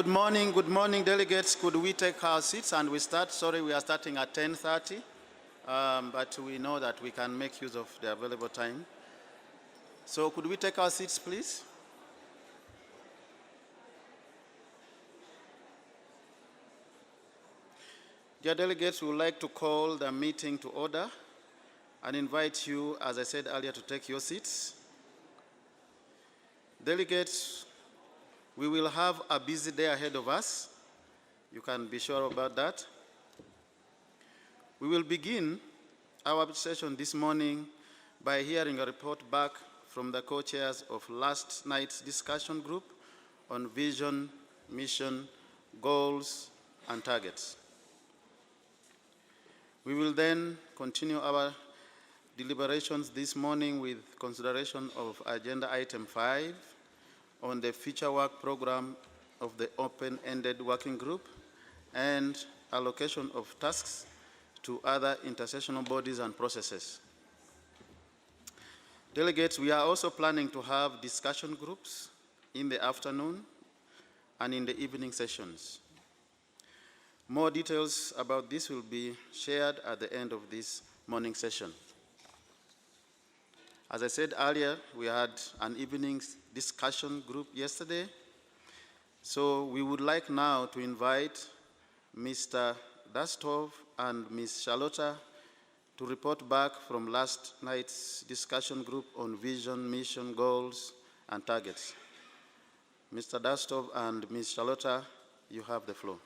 Good morning, delegates. Could we take our seats and we start? Sorry, we are starting at 10:30, but we know that we can make use of the available time. So could we take our seats, please? Dear delegates, we would like to call the meeting to order and invite you, as I said earlier, to take your seats. Delegates, we will have a busy day ahead of us. You can be sure about that. We will begin our session this morning by hearing a report back from the co-chairs of last night's discussion group on vision, mission, goals, and targets. We will then continue our deliberations this morning with consideration of Agenda Item 5 on the future work program of the open-ended working group and allocation of tasks to other intersessional bodies and processes. Delegates, we are also planning to have discussion groups in the afternoon and in the evening sessions. More details about this will be shared at the end of this morning session. As I said earlier, we had an evening discussion group yesterday. So we would like now to invite Mr. Dastov and Ms. Charlotta to report back from last night's discussion group on vision, mission, goals, and targets. Mr. Dastov and Ms. Charlotta, you have the floor.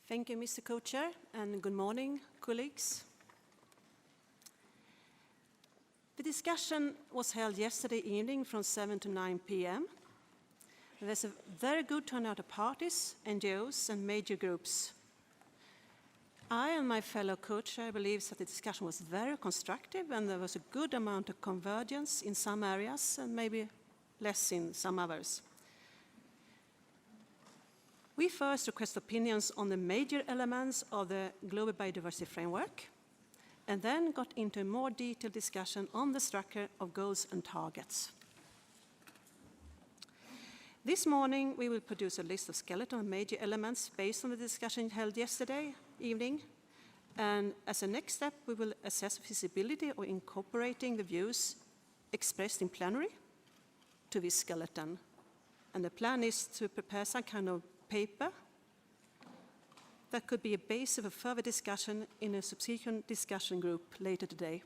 Thank you, Mr. Co-Chair, and good morning, colleagues. The discussion was held yesterday evening from 7 to 9 p.m. There's a very good turnout of parties, NGOs, and major groups. I and my fellow co-chair believe that the discussion was very constructive and there was a good amount of convergence in some areas and maybe less in some others. We first request opinions on the major elements of the Global Biodiversity Framework, and then got into a more detailed discussion on the structure of goals and targets. This morning, we will produce a list of skeleton major elements based on the discussion held yesterday evening, and as a next step, we will assess feasibility of incorporating the views expressed in plenary to this skeleton. And the plan is to prepare some kind of paper that could be a base of a further discussion in a subsequent discussion group later today.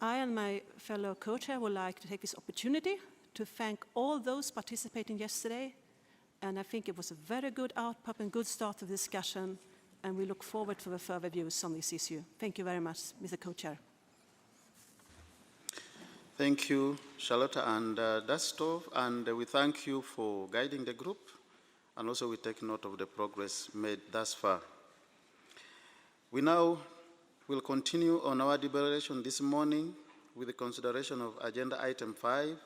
I and my fellow co-chair would like to take this opportunity to thank all those participating yesterday, and I think it was a very good output and good start of the discussion, and we look forward to the further views on this issue. Thank you very much, Mr. Co-Chair. Thank you, Charlotta and Dastov, and we thank you for guiding the group, and also we take note of the progress made thus far. We now will continue on our deliberation this morning with the consideration of Agenda Item 5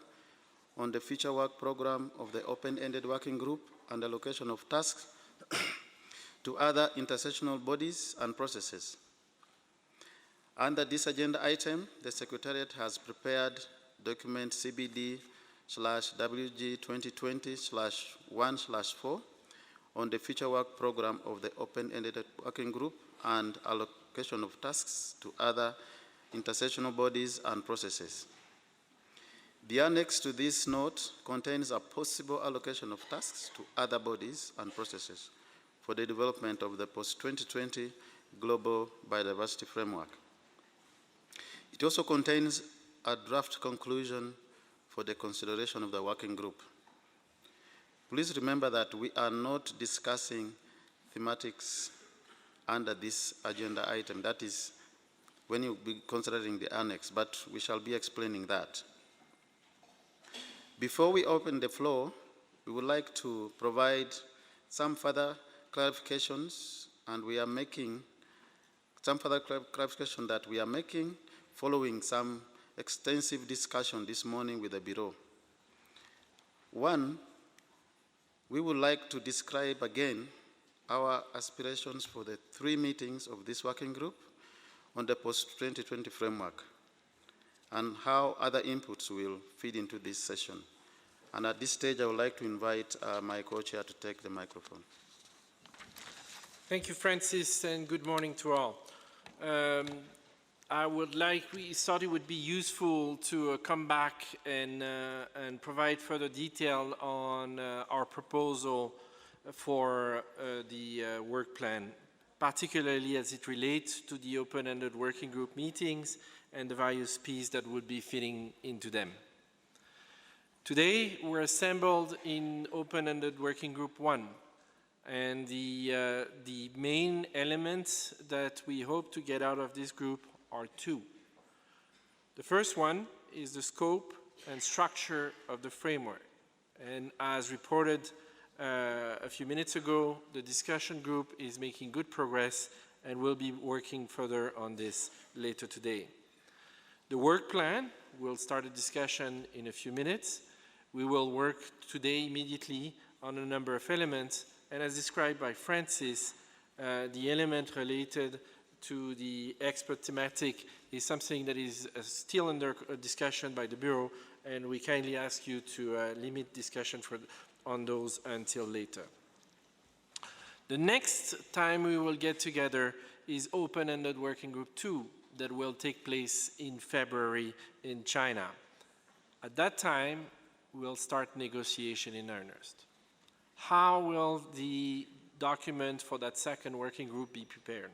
on the future work program of the open-ended working group and allocation of tasks to other intersessional bodies and processes. Under this agenda item, the Secretariat has prepared document CBD/WG 2020/1/4 on the future work program of the open-ended working group and allocation of tasks to other intersessional bodies and processes. The annex to this note contains a possible allocation of tasks to other bodies and processes for the development of the post-2020 Global Biodiversity Framework. It also contains a draft conclusion for the consideration of the working group. Please remember that we are not discussing thematics under this agenda item. That is when you'll be considering the annex, but we shall be explaining that. Before we open the floor, we would like to provide some further clarifications, and we are making some further clarification that we are making following some extensive discussion this morning with the Bureau. One, we would like to describe again our aspirations for the 3 meetings of this working group on the post-2020 framework and how other inputs will feed into this session. And at this stage, I would like to invite my co-chair to take the microphone. Thank you, Francis, and good morning to all. We thought it would be useful to come back and provide further detail on our proposal for the work plan, particularly as it relates to the open-ended working group meetings and the various pieces that would be fitting into them. Today, we're assembled in open-ended working group 1, and the main elements that we hope to get out of this group are 2. The first one is the scope and structure of the framework. And as reported a few minutes ago, the discussion group is making good progress and will be working further on this later today. The work plan will start a discussion in a few minutes. We will work today immediately on a number of elements, and as described by Francis, the element related to the expert thematic is something that is still under discussion by the Bureau, and we kindly ask you to limit discussion on those until later. The next time we will get together is open-ended working group 2 that will take place in February in China. At that time, we'll start negotiation in earnest. How will the document for that second working group be prepared?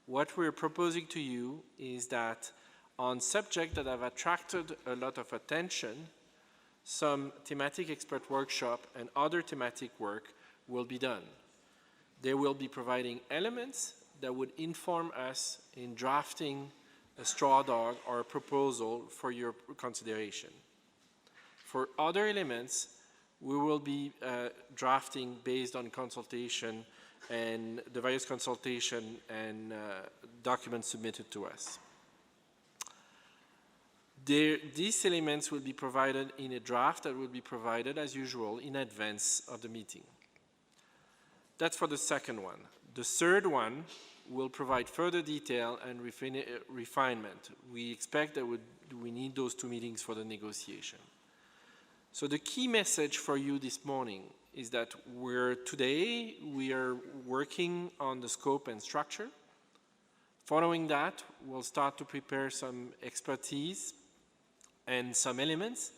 What we're proposing to you is that on subjects that have attracted a lot of attention, some thematic expert workshop and other thematic work will be done. They will be providing elements that would inform us in drafting a straw dog or a proposal for your consideration. For other elements, we will be drafting based on consultation and the various consultation and documents submitted to us. These elements will be provided in a draft that will be provided as usual in advance of the meeting. That's for the second one. The third one will provide further detail and refinement. We expect that we need those 2 meetings for the negotiation. So the key message for you this morning is that today we are working on the scope and structure. Following that, we'll start to prepare some expertise and some elements,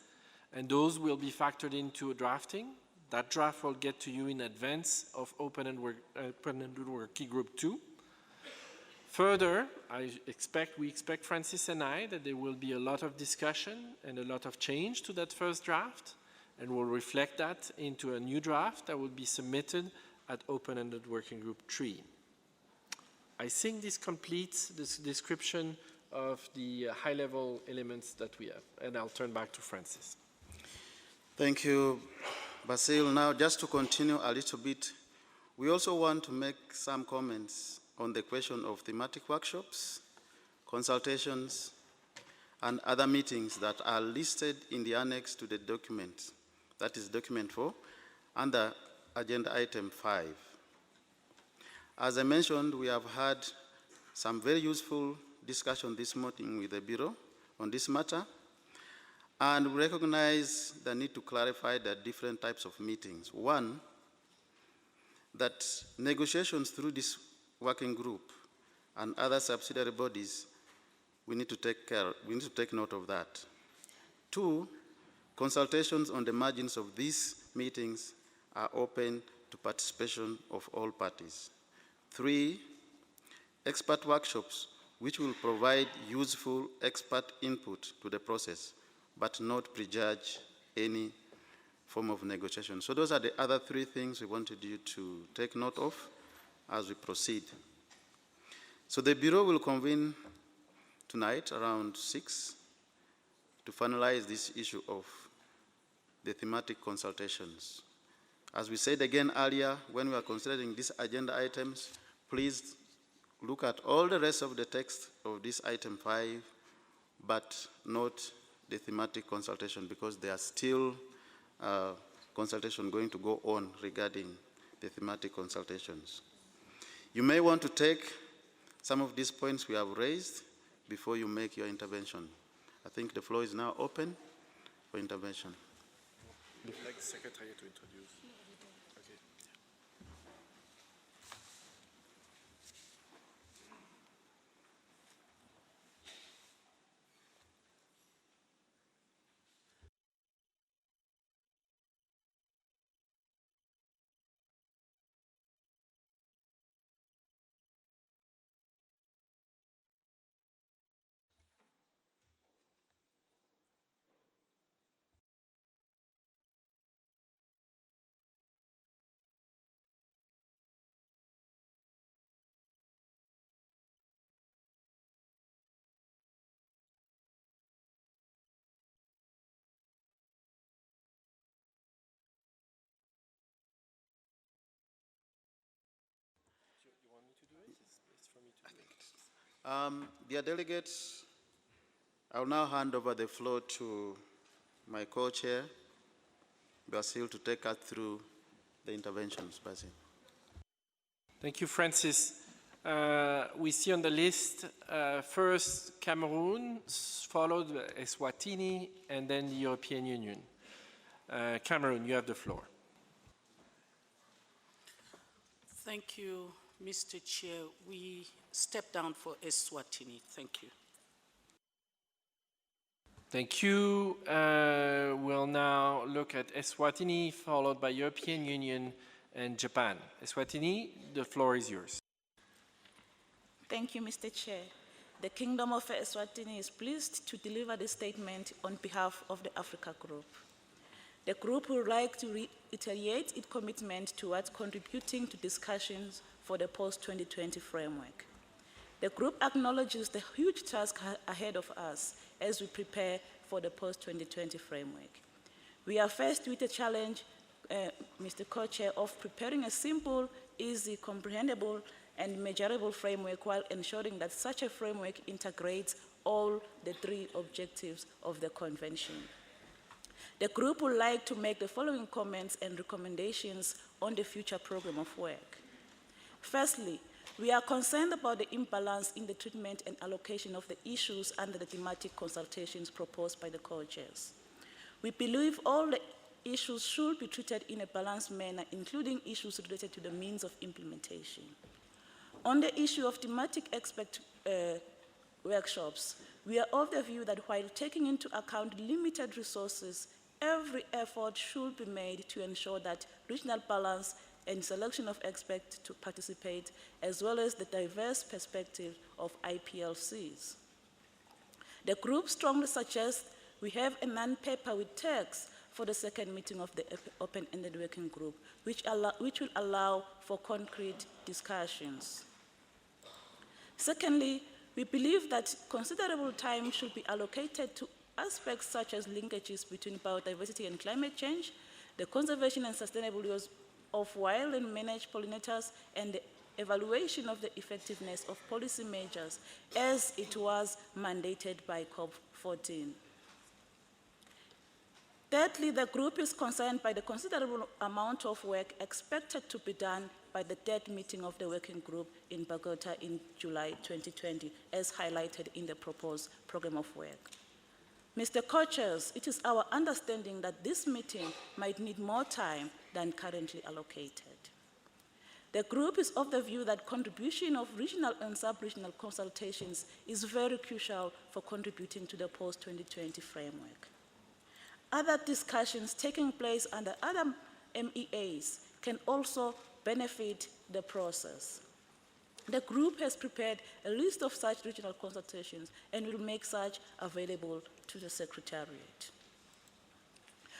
and those will be factored into a drafting. That draft will get to you in advance of open-ended working group 2. Further, we expect, Francis and I, that there will be a lot of discussion and a lot of change to that first draft, and we'll reflect that into a new draft that will be submitted at open-ended working group 3. I think this completes this description of the high-level elements that we have, and I'll turn back to Francis. Thank you, Basil. Now, just to continue a little bit, we also want to make some comments on the question of thematic workshops, consultations, and other meetings that are listed in the annex to the document, that is document 4, under agenda item 5. As I mentioned, we have had some very useful discussion this morning with the Bureau on this matter, and we recognize the need to clarify the different types of meetings. One, that negotiations through this working group and other subsidiary bodies, we need to take note of that. 2, consultations on the margins of these meetings are open to participation of all parties. 3, expert workshops which will provide useful expert input to the process, but not prejudge any form of negotiation. So those are the other 3 things we wanted you to take note of as we proceed. So the Bureau will convene tonight around 6 to finalize this issue of the thematic consultations. As we said again earlier, when we are considering these agenda items, please look at all the rest of the text of this item 5, but not the thematic consultation, because there are still consultation going to go on regarding the thematic consultations. You may want to take Some of these points we have raised before you make your intervention. I think the floor is now open for intervention. Would you like the Secretary to introduce? Okay. You want me to do it? It's for me to do it. Dear delegates, I will now hand over the floor to my co-chair, Basil, to take us through the interventions. Basil. Thank you, Francis. We see on the list first Cameroon, followed by Eswatini, and then the European Union. Cameroon, you have the floor. Thank you, Mr. Chair. We step down for Eswatini. Thank you. Thank you. We'll now look at Eswatini, followed by European Union and Japan. Eswatini, the floor is yours. Thank you, Mr. Chair. The Kingdom of Eswatini is pleased to deliver this statement on behalf of the Africa Group. The group would like to reiterate its commitment towards contributing to discussions for the post-2020 framework. The group acknowledges the huge task ahead of us as we prepare for the post-2020 framework. We are faced with the challenge, Mr. Co-Chair, of preparing a simple, easy, comprehensible, and measurable framework while ensuring that such a framework integrates all the three objectives of the Convention. The group would like to make the following comments and recommendations on the future program of work. Firstly, we are concerned about the imbalance in the treatment and allocation of the issues under the thematic consultations proposed by the co-chairs. We believe all the issues should be treated in a balanced manner, including issues related to the means of implementation. On the issue of thematic expert workshops, we are of the view that while taking into account limited resources, every effort should be made to ensure that regional balance and selection of experts to participate, as well as the diverse perspective of IPLCs. The group strongly suggests we have a non-paper with text for the second meeting of the open-ended working group, which will allow for concrete discussions. Secondly, we believe that considerable time should be allocated to aspects such as linkages between biodiversity and climate change, the conservation and sustainable use of wild and managed pollinators, and the evaluation of the effectiveness of policy measures as it was mandated by COP14. Thirdly, the group is concerned by the considerable amount of work expected to be done by the third meeting of the working group in Bogota in July 2020, as highlighted in the proposed program of work. Mr. Co-Chairs, it is our understanding that this meeting might need more time than currently allocated. The group is of the view that contribution of regional and sub-regional consultations is very crucial for contributing to the post-2020 framework. Other discussions taking place under other MEAs can also benefit the process. The group has prepared a list of such regional consultations and will make such available to the Secretariat.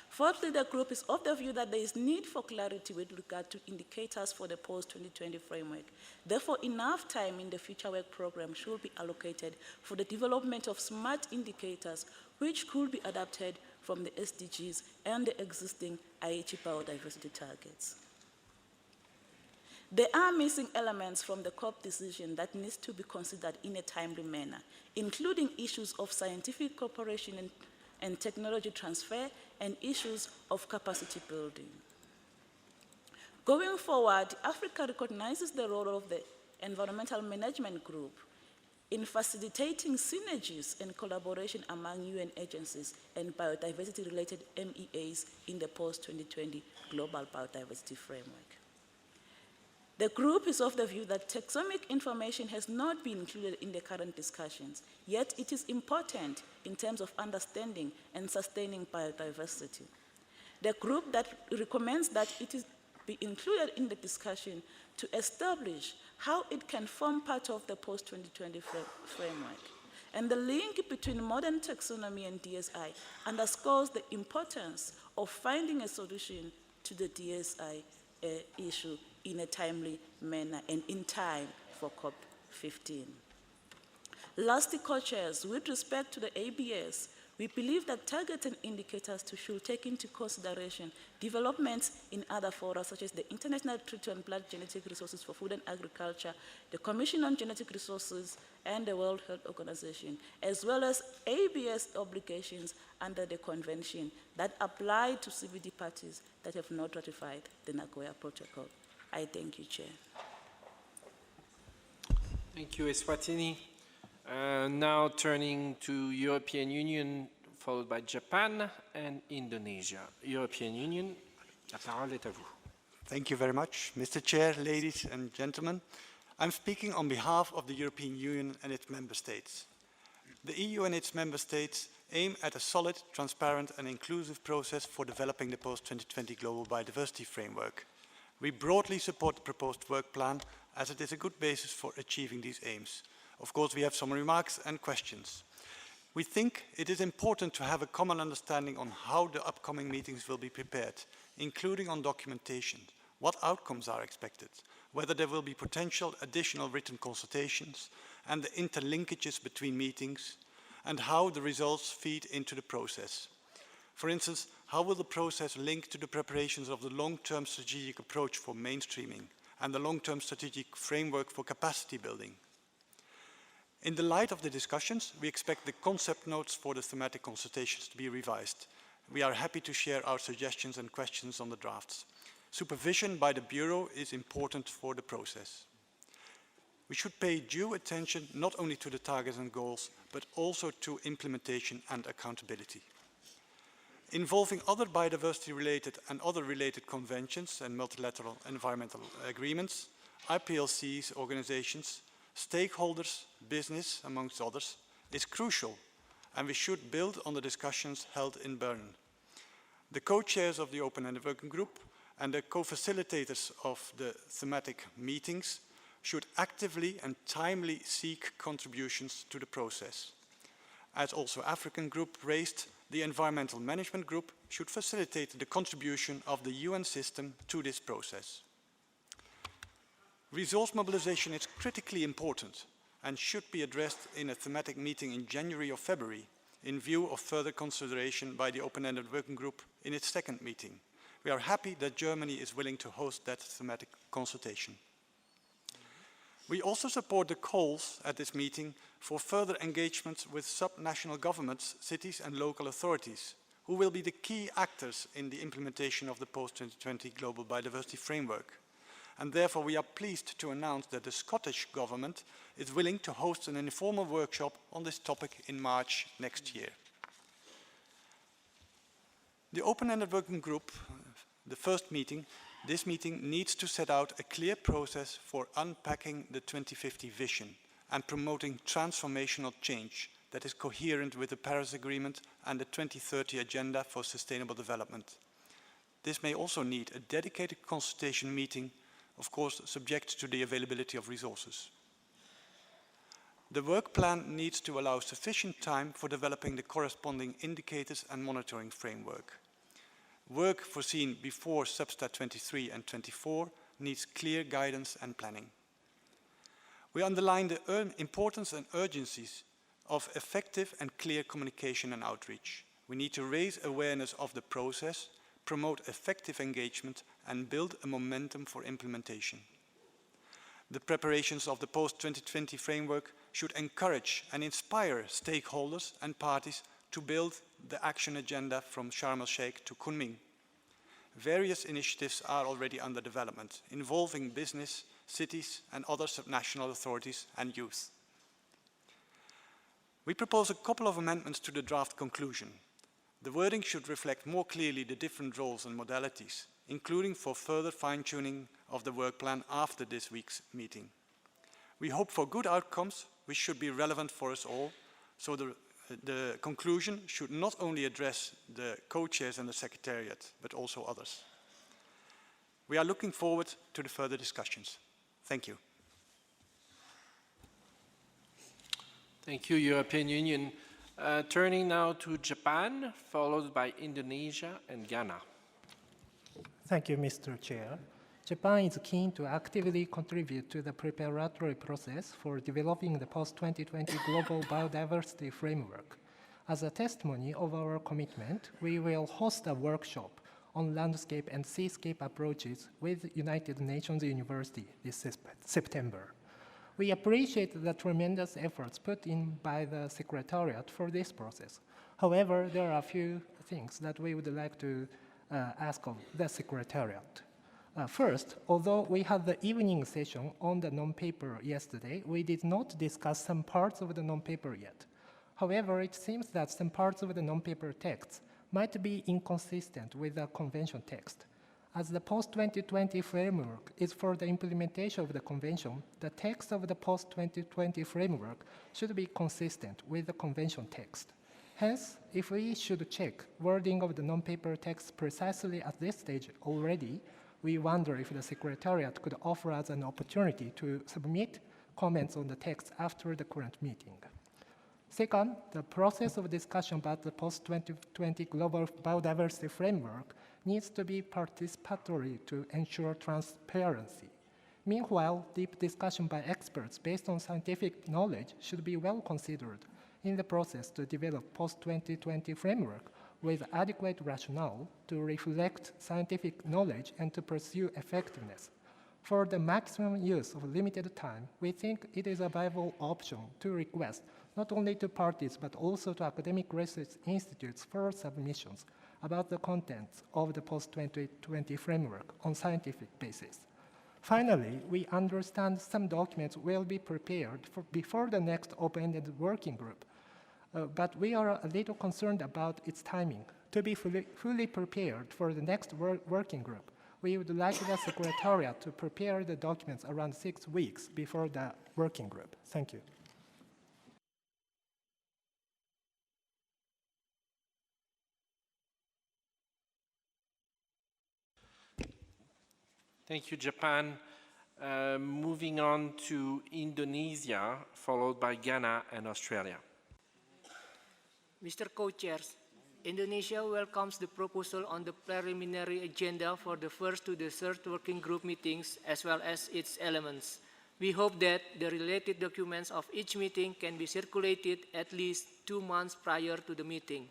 Fourthly, the group is of the view that there is need for clarity with regard to indicators for the post-2020 framework. Therefore, enough time in the future work program should be allocated for the development of smart indicators which could be adapted from the SDGs and the existing Aichi biodiversity targets. There are missing elements from the COP decision that needs to be considered in a timely manner, including issues of scientific cooperation and technology transfer and issues of capacity building. Going forward, Africa recognizes the role of the Environmental Management Group in facilitating synergies and collaboration among UN agencies and biodiversity-related MEAs in the post-2020 Global Biodiversity Framework. The group is of the view that taxonomic information has not been included in the current discussions, yet it is important in terms of understanding and sustaining biodiversity. The group that recommends that it is be included in the discussion to establish how it can form part of the post-2020 framework. And the link between modern taxonomy and DSI underscores the importance of finding a solution to the DSI issue in a timely manner and in time for COP15. Lastly, co-chairs, with respect to the ABS, we believe that targets and indicators should take into consideration developments in other fora, such as the International Treaty on Blood Genetic Resources for Food and Agriculture, the Commission on Genetic Resources, and the World Health Organization, as well as ABS obligations under the convention that apply to CBD parties that have not ratified the Nagoya Protocol. I thank you, Chair. Thank you, Eswatini. Now turning to European Union, followed by Japan and Indonesia. European Union, la parole est à vous. Thank you very much, Mr. Chair, ladies and gentlemen. I'm speaking on behalf of the European Union and its member states. The EU and its member states aim at a solid, transparent and inclusive process for developing the post-2020 Global Biodiversity Framework. We broadly support the proposed work plan as it is a good basis for achieving these aims. Of course, we have some remarks and questions. We think it is important to have a common understanding on how the upcoming meetings will be prepared, including on documentation, what outcomes are expected, whether there will be potential additional written consultations and the interlinkages between meetings, and how the results feed into the process. For instance, how will the process link to the preparations of the long-term strategic approach for mainstreaming and the long-term strategic framework for capacity building? In the light of the discussions, we expect the concept notes for the thematic consultations to be revised. We are happy to share our suggestions and questions on the drafts. Supervision by the Bureau is important for the process. We should pay due attention not only to the targets and goals, but also to implementation and accountability. Involving other biodiversity-related and other related conventions and multilateral environmental agreements, IPLCs, organizations, stakeholders, business, amongst others, is crucial, and we should build on the discussions held in Bern. The co-chairs of the Open-Ended Working Group and the co-facilitators of the thematic meetings should actively and timely seek contributions to the process. As also African Group raised, the Environmental Management Group should facilitate the contribution of the UN system to this process. Resource mobilization is critically important and should be addressed in a thematic meeting in January or February in view of further consideration by the Open-Ended Working Group in its second meeting. We are happy that Germany is willing to host that thematic consultation. We also support the calls at this meeting for further engagements with subnational governments, cities and local authorities, who will be the key actors in the implementation of the post-2020 Global Biodiversity Framework. And therefore we are pleased to announce that the Scottish Government is willing to host an informal workshop on this topic in March next year. The Open-Ended Working Group, the first meeting, this meeting needs to set out a clear process for unpacking the 2050 vision and promoting transformational change that is coherent with the Paris Agreement and the 2030 Agenda for Sustainable Development. This may also need a dedicated consultation meeting, of course subject to the availability of resources. The work plan needs to allow sufficient time for developing the corresponding indicators and monitoring framework. Work foreseen before Substat 23 and 24 needs clear guidance and planning. We underline the importance and urgencies of effective and clear communication and outreach. We need to raise awareness of the process, promote effective engagement, and build a momentum for implementation. The preparations of the post-2020 framework should encourage and inspire stakeholders and parties to build the action agenda from Sharm el-Sheikh to Kunming. Various initiatives are already under development, involving business, cities, and other subnational authorities and youth. We propose a couple of amendments to the draft conclusion. The wording should reflect more clearly the different roles and modalities, including for further fine-tuning of the work plan after this week's meeting. We hope for good outcomes which should be relevant for us all, so the conclusion should not only address the co-chairs and the Secretariat, but also others. We are looking forward to the further discussions. Thank you. Thank you, European Union. Turning now to Japan, followed by Indonesia and Ghana. Thank you, Mr. Chair. Japan is keen to actively contribute to the preparatory process for developing the post-2020 Global Biodiversity Framework. As a testimony of our commitment, we will host a workshop on landscape and seascape approaches with United Nations University this September. We appreciate the tremendous efforts put in by the Secretariat for this process. However, there are a few things that we would like to ask of the Secretariat. First, although we had the evening session on the non-paper yesterday, we did not discuss some parts of the non-paper yet. However, it seems that some parts of the non-paper texts might be inconsistent with the convention text. As the post-2020 framework is for the implementation of the convention, the text of the post-2020 framework should be consistent with the convention text. Hence, if we should check wording of the non-paper text precisely at this stage already, we wonder if the Secretariat could offer us an opportunity to submit comments on the text after the current meeting. Second, the process of discussion about the post-2020 Global Biodiversity Framework needs to be participatory to ensure transparency. Meanwhile, deep discussion by experts based on scientific knowledge should be well considered in the process to develop post-2020 framework with adequate rationale to reflect scientific knowledge and to pursue effectiveness. For the maximum use of limited time, we think it is a viable option to request not only to parties but also to academic research institutes for submissions about the contents of the post-2020 framework on scientific basis. Finally, we understand some documents will be prepared before the next open-ended working group, but we are a little concerned about its timing. To be fully prepared for the next working group, we would like the Secretariat to prepare the documents around 6 weeks before the working group. Thank you. Thank you, Japan. Moving on to Indonesia, followed by Ghana and Australia. Mr. Co-Chairs, Indonesia welcomes the proposal on the preliminary agenda for the first to the third working group meetings as well as its elements. We hope that the related documents of each meeting can be circulated at least 2 months prior to the meeting,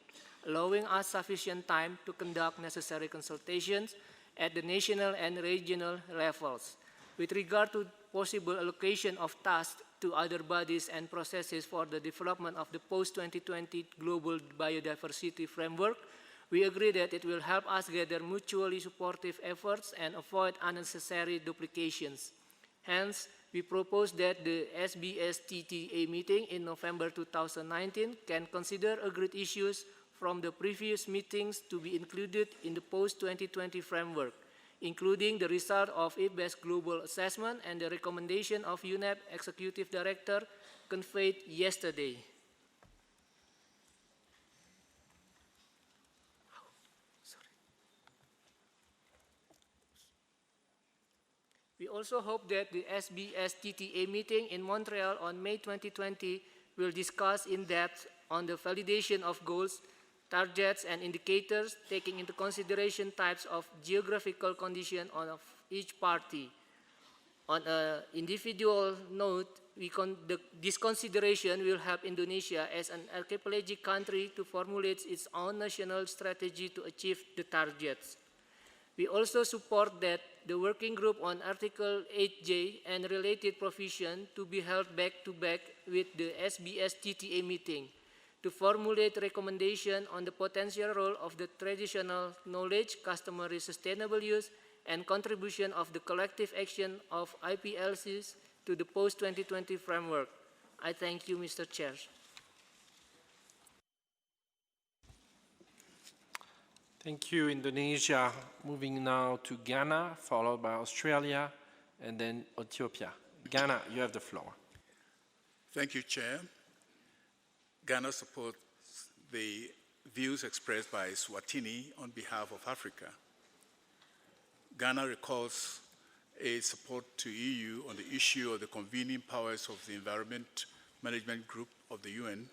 allowing us sufficient time to conduct necessary consultations at the national and regional levels. With regard to possible allocation of tasks to other bodies and processes for the development of the post-2020 Global Biodiversity Framework, we agree that it will help us gather mutually supportive efforts and avoid unnecessary duplications. Hence, we propose that the SBSTTA meeting in November 2019 can consider agreed issues from the previous meetings to be included in the post-2020 framework, including the result of IPBES global assessment and the recommendation of UNEP Executive Director conveyed yesterday. We also hope that the SBSTTA meeting in Montreal on May 2020 will discuss in depth on the validation of goals, targets and indicators taking into consideration types of geographical condition of each party. On an individual note, this consideration will help Indonesia as an archipelagic country to formulate its own national strategy to achieve the targets. We also support that the working group on Article 8J and related provision to be held back-to-back with the SBSTTA meeting, to formulate recommendation on the potential role of the traditional knowledge, customary sustainable use, and contribution of the collective action of IPLCs to the post-2020 framework. I thank you, Mr. Chair. Thank you, Indonesia. Moving now to Ghana, followed by Australia, and then Ethiopia. Ghana, you have the floor. Thank you, Chair. Ghana supports the views expressed by Swatini on behalf of Africa. Ghana recalls its support to EU on the issue of the convening powers of the Environment Management Group of the UN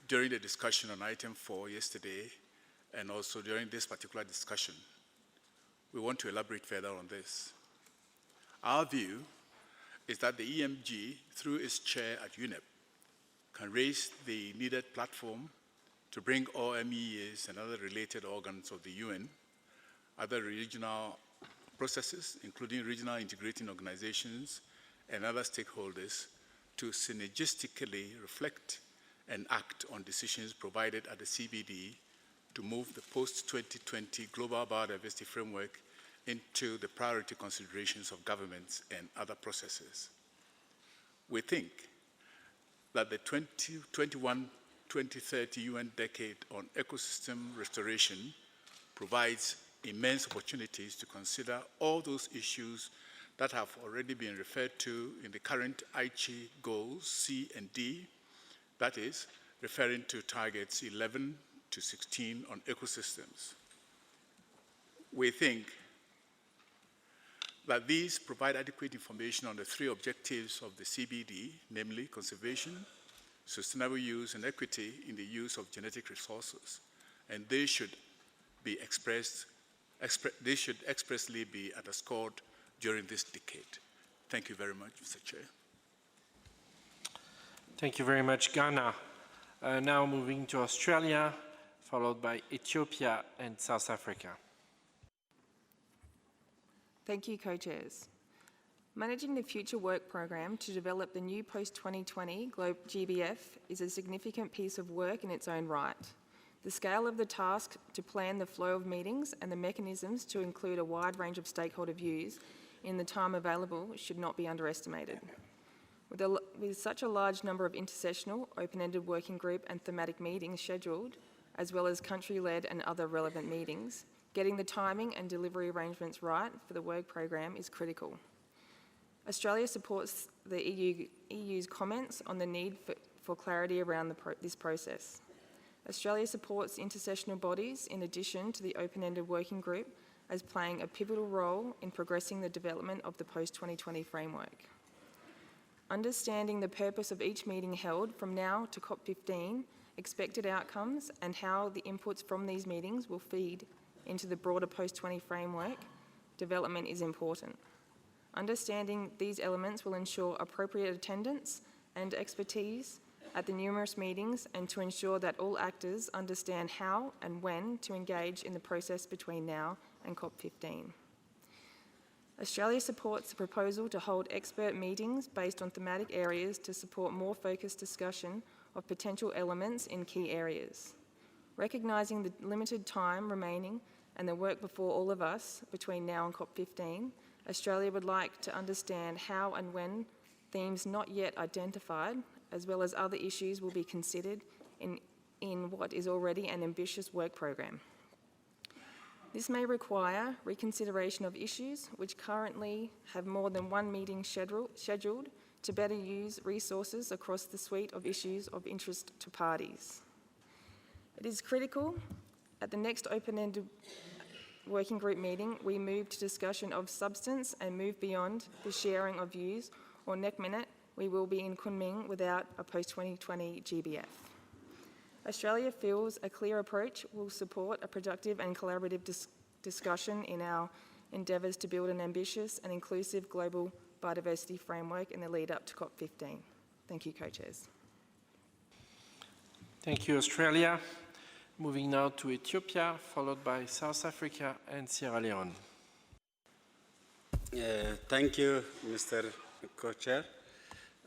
during the discussion on item 4 yesterday, and also during this particular discussion. We want to elaborate further on this. Our view is that the EMG, through its chair at UNEP, can raise the needed platform to bring all MEAs and other related organs of the UN, other regional processes, including regional integrating organizations and other stakeholders, to synergistically reflect and act on decisions provided at the CBD to move the post-2020 Global Biodiversity Framework into the priority considerations of governments and other processes. We think that the 2021-2030 UN Decade on Ecosystem Restoration provides immense opportunities to consider all those issues that have already been referred to in the current Aichi goals, C and D, that is, referring to targets 11 to 16 on ecosystems. We think that these provide adequate information on the three objectives of the CBD, namely conservation, sustainable use, and equity in the use of genetic resources, and they should be they should expressly be underscored during this decade. Thank you very much, Mr. Chair. Thank you very much, Ghana. Now moving to Australia, followed by Ethiopia and South Africa. Thank you, co-chairs. Managing the future work program to develop the new post-2020 GBF is a significant piece of work in its own right. The scale of the task to plan the flow of meetings and the mechanisms to include a wide range of stakeholder views in the time available should not be underestimated. With such a large number of intersessional, open-ended working group and thematic meetings scheduled, as well as country-led and other relevant meetings, getting the timing and delivery arrangements right for the work program is critical. Australia supports the EU's comments on the need for clarity around this process. Australia supports intersessional bodies in addition to the open-ended working group as playing a pivotal role in progressing the development of the post-2020 framework. Understanding the purpose of each meeting held from now to COP15, expected outcomes, and how the inputs from these meetings will feed into the broader post-20 framework development is important. Understanding these elements will ensure appropriate attendance and expertise at the numerous meetings and to ensure that all actors understand how and when to engage in the process between now and COP15. Australia supports the proposal to hold expert meetings based on thematic areas to support more focused discussion of potential elements in key areas. Recognising the limited time remaining and the work before all of us between now and COP15, Australia would like to understand how and when themes not yet identified, as well as other issues, will be considered in what is already an ambitious work program. This may require reconsideration of issues which currently have more than one meeting scheduled to better use resources across the suite of issues of interest to parties. It is critical at the next open-ended working group meeting we move to discussion of substance and move beyond the sharing of views, or next minute we will be in Kunming without a post-2020 GBF. Australia feels a clear approach will support a productive and collaborative discussion in our endeavours to build an ambitious and inclusive global biodiversity framework in the lead up to COP15. Thank you, co-chairs. Thank you, Australia. Moving now to Ethiopia, followed by South Africa and Sierra Leone. Thank you, Mr. Co-Chair.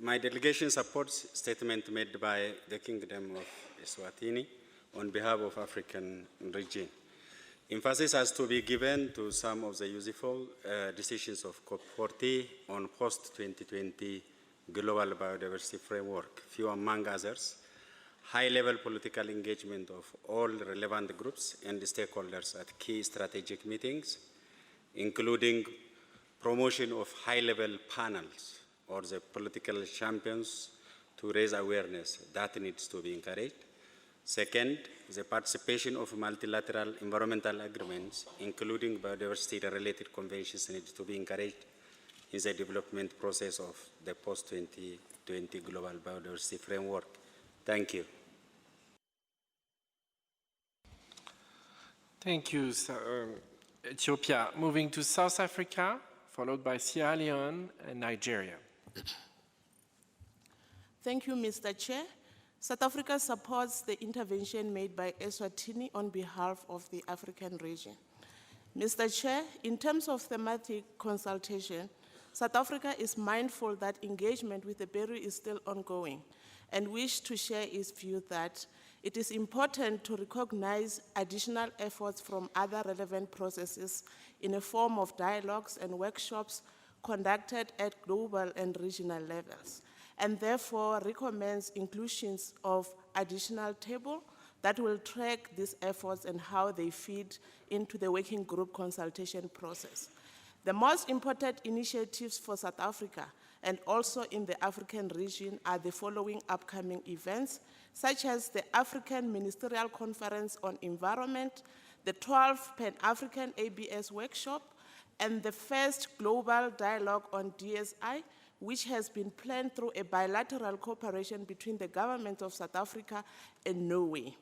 My delegation supports statement made by the Kingdom of Eswatini on behalf of African region. Emphasis has to be given to some of the useful decisions of COP40 on post-2020 global biodiversity framework, few among others, high-level political engagement of all relevant groups and stakeholders at key strategic meetings, including promotion of high-level panels or the political champions to raise awareness. That needs to be encouraged. Second, the participation of multilateral environmental agreements, including biodiversity-related conventions, needs to be encouraged in the development process of the post-2020 global biodiversity framework. Thank you. Thank you, Ethiopia. Moving to South Africa, followed by Sierra Leone and Nigeria. Thank you, Mr. Chair. South Africa supports the intervention made by Eswatini on behalf of the African region. Mr. Chair, in terms of thematic consultation, South Africa is mindful that engagement with the Peru is still ongoing and wish to share its view that it is important to recognize additional efforts from other relevant processes in a form of dialogues and workshops conducted at global and regional levels, and therefore recommends inclusions of additional table that will track these efforts and how they feed into the working group consultation process. The most important initiatives for South Africa and also in the African region are the following upcoming events, such as the African Ministerial Conference on Environment, the 12th Pan-African ABS Workshop, and the first Global Dialogue on DSI, which has been planned through a bilateral cooperation between the government of South Africa and Norway.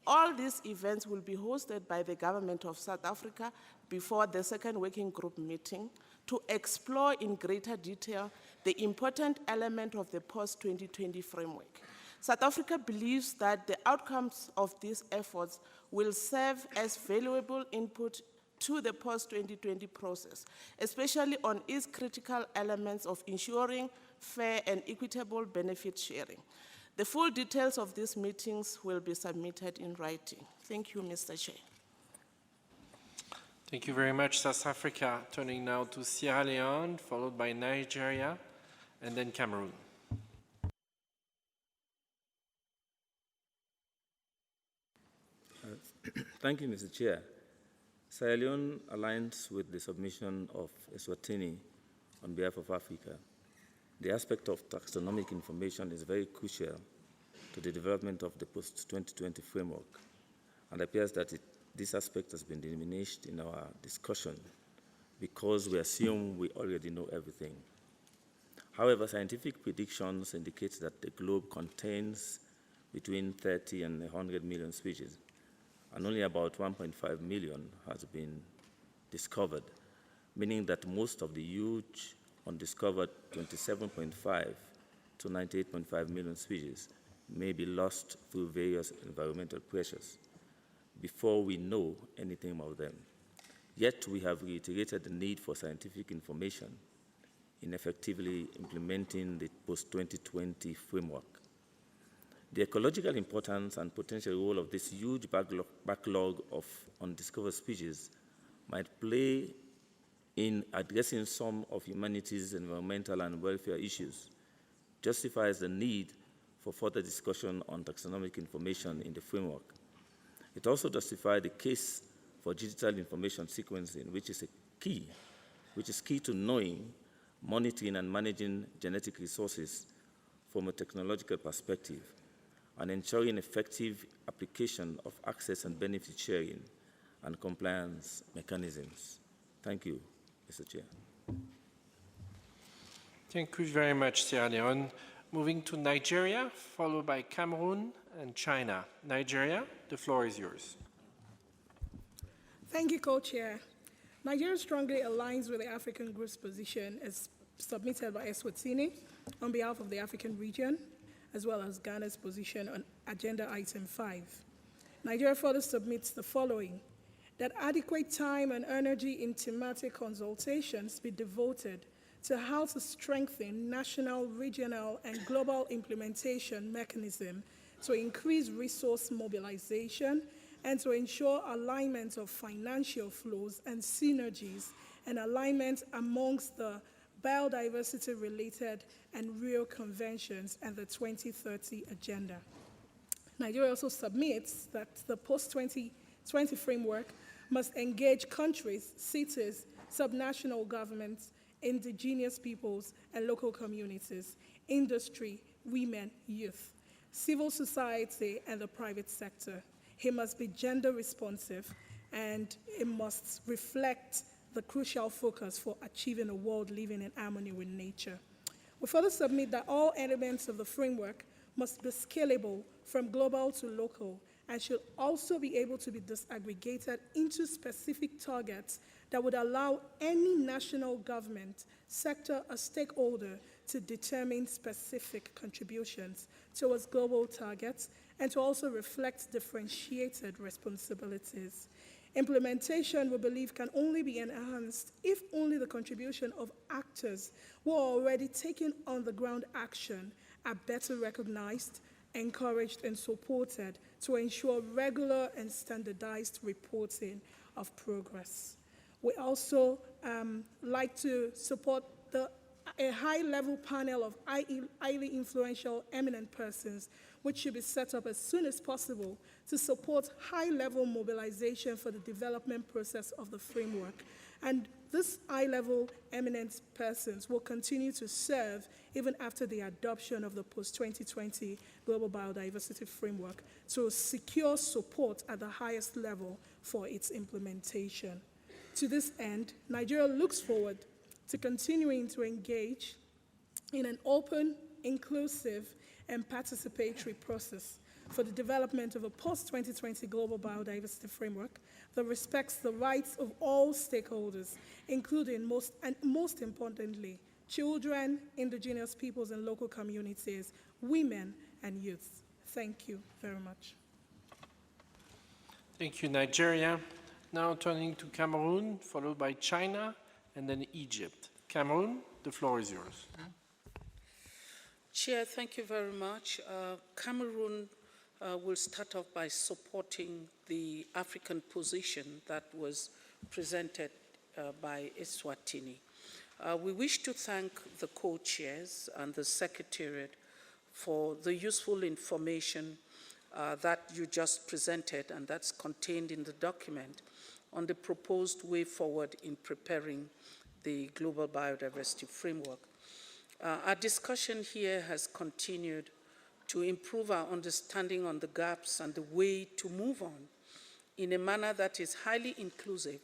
All these events will be hosted by the government of South Africa before the second working group meeting to explore in greater detail the important element of the post-2020 framework. South Africa believes that the outcomes of these efforts will serve as valuable input to the post-2020 process, especially on its critical elements of ensuring fair and equitable benefit sharing. The full details of these meetings will be submitted in writing. Thank you, Mr. Chair. Thank you very much, South Africa. Turning now to Sierra Leone, followed by Nigeria, and then Cameroon. Thank you, Mr. Chair. Sierra Leone aligns with the submission of Eswatini on behalf of Africa. The aspect of taxonomic information is very crucial to the development of the post-2020 framework, and it appears that this aspect has been diminished in our discussion because we assume we already know everything. However, scientific predictions indicate that the globe contains between 30 and 100 million species, and only about 1.5 million has been discovered, meaning that most of the huge undiscovered 27.5 to 98.5 million species may be lost through various environmental pressures before we know anything about them. Yet we have reiterated the need for scientific information in effectively implementing the post-2020 framework. The ecological importance and potential role of this huge backlog of undiscovered species might play in addressing some of humanity's environmental and welfare issues justifies the need for further discussion on taxonomic information in the framework. It also justifies the case for digital information sequencing, which is key to knowing, monitoring, and managing genetic resources from a technological perspective, and ensuring effective application of access and benefit sharing and compliance mechanisms. Thank you, Mr. Chair. Thank you very much, Sierra Leone. Moving to Nigeria, followed by Cameroon and China. Nigeria, the floor is yours. Thank you, Co-Chair. Nigeria strongly aligns with the African Group's position as submitted by Eswatini on behalf of the African region, as well as Ghana's position on Agenda Item 5. Nigeria further submits the following: that adequate time and energy in thematic consultations be devoted to how to strengthen national, regional, and global implementation mechanism to increase resource mobilization and to ensure alignment of financial flows and synergies and alignment amongst the biodiversity-related and Rio conventions and the 2030 agenda. Nigeria also submits that the post-2020 framework must engage countries, cities, subnational governments, indigenous peoples and local communities, industry, women, youth, civil society, and the private sector. He must be gender responsive, and it must reflect the crucial focus for achieving a world living in harmony with nature. We further submit that all elements of the framework must be scalable from global to local and should also be able to be disaggregated into specific targets that would allow any national government, sector, or stakeholder to determine specific contributions towards global targets and to also reflect differentiated responsibilities. Implementation, we believe, can only be enhanced if only the contribution of actors who are already taking on-the-ground action are better recognized, encouraged, and supported to ensure regular and standardized reporting of progress. We also like to support a high-level panel of highly influential, eminent persons, which should be set up as soon as possible to support high-level mobilization for the development process of the framework. And this high-level, eminent persons will continue to serve even after the adoption of the post-2020 Global Biodiversity Framework to secure support at the highest level for its implementation. To this end, Nigeria looks forward to continuing to engage in an open, inclusive, and participatory process for the development of a post-2020 Global Biodiversity Framework that respects the rights of all stakeholders, including most importantly, children, indigenous peoples and local communities, women, and youth. Thank you very much. Thank you, Nigeria. Now turning to Cameroon, followed by China, and then Egypt. Cameroon, the floor is yours. Chair, thank you very much. Cameroon will start off by supporting the African position that was presented by Eswatini. We wish to thank the co-chairs and the Secretariat for the useful information that you just presented and that's contained in the document on the proposed way forward in preparing the Global Biodiversity Framework. Our discussion here has continued to improve our understanding on the gaps and the way to move on in a manner that is highly inclusive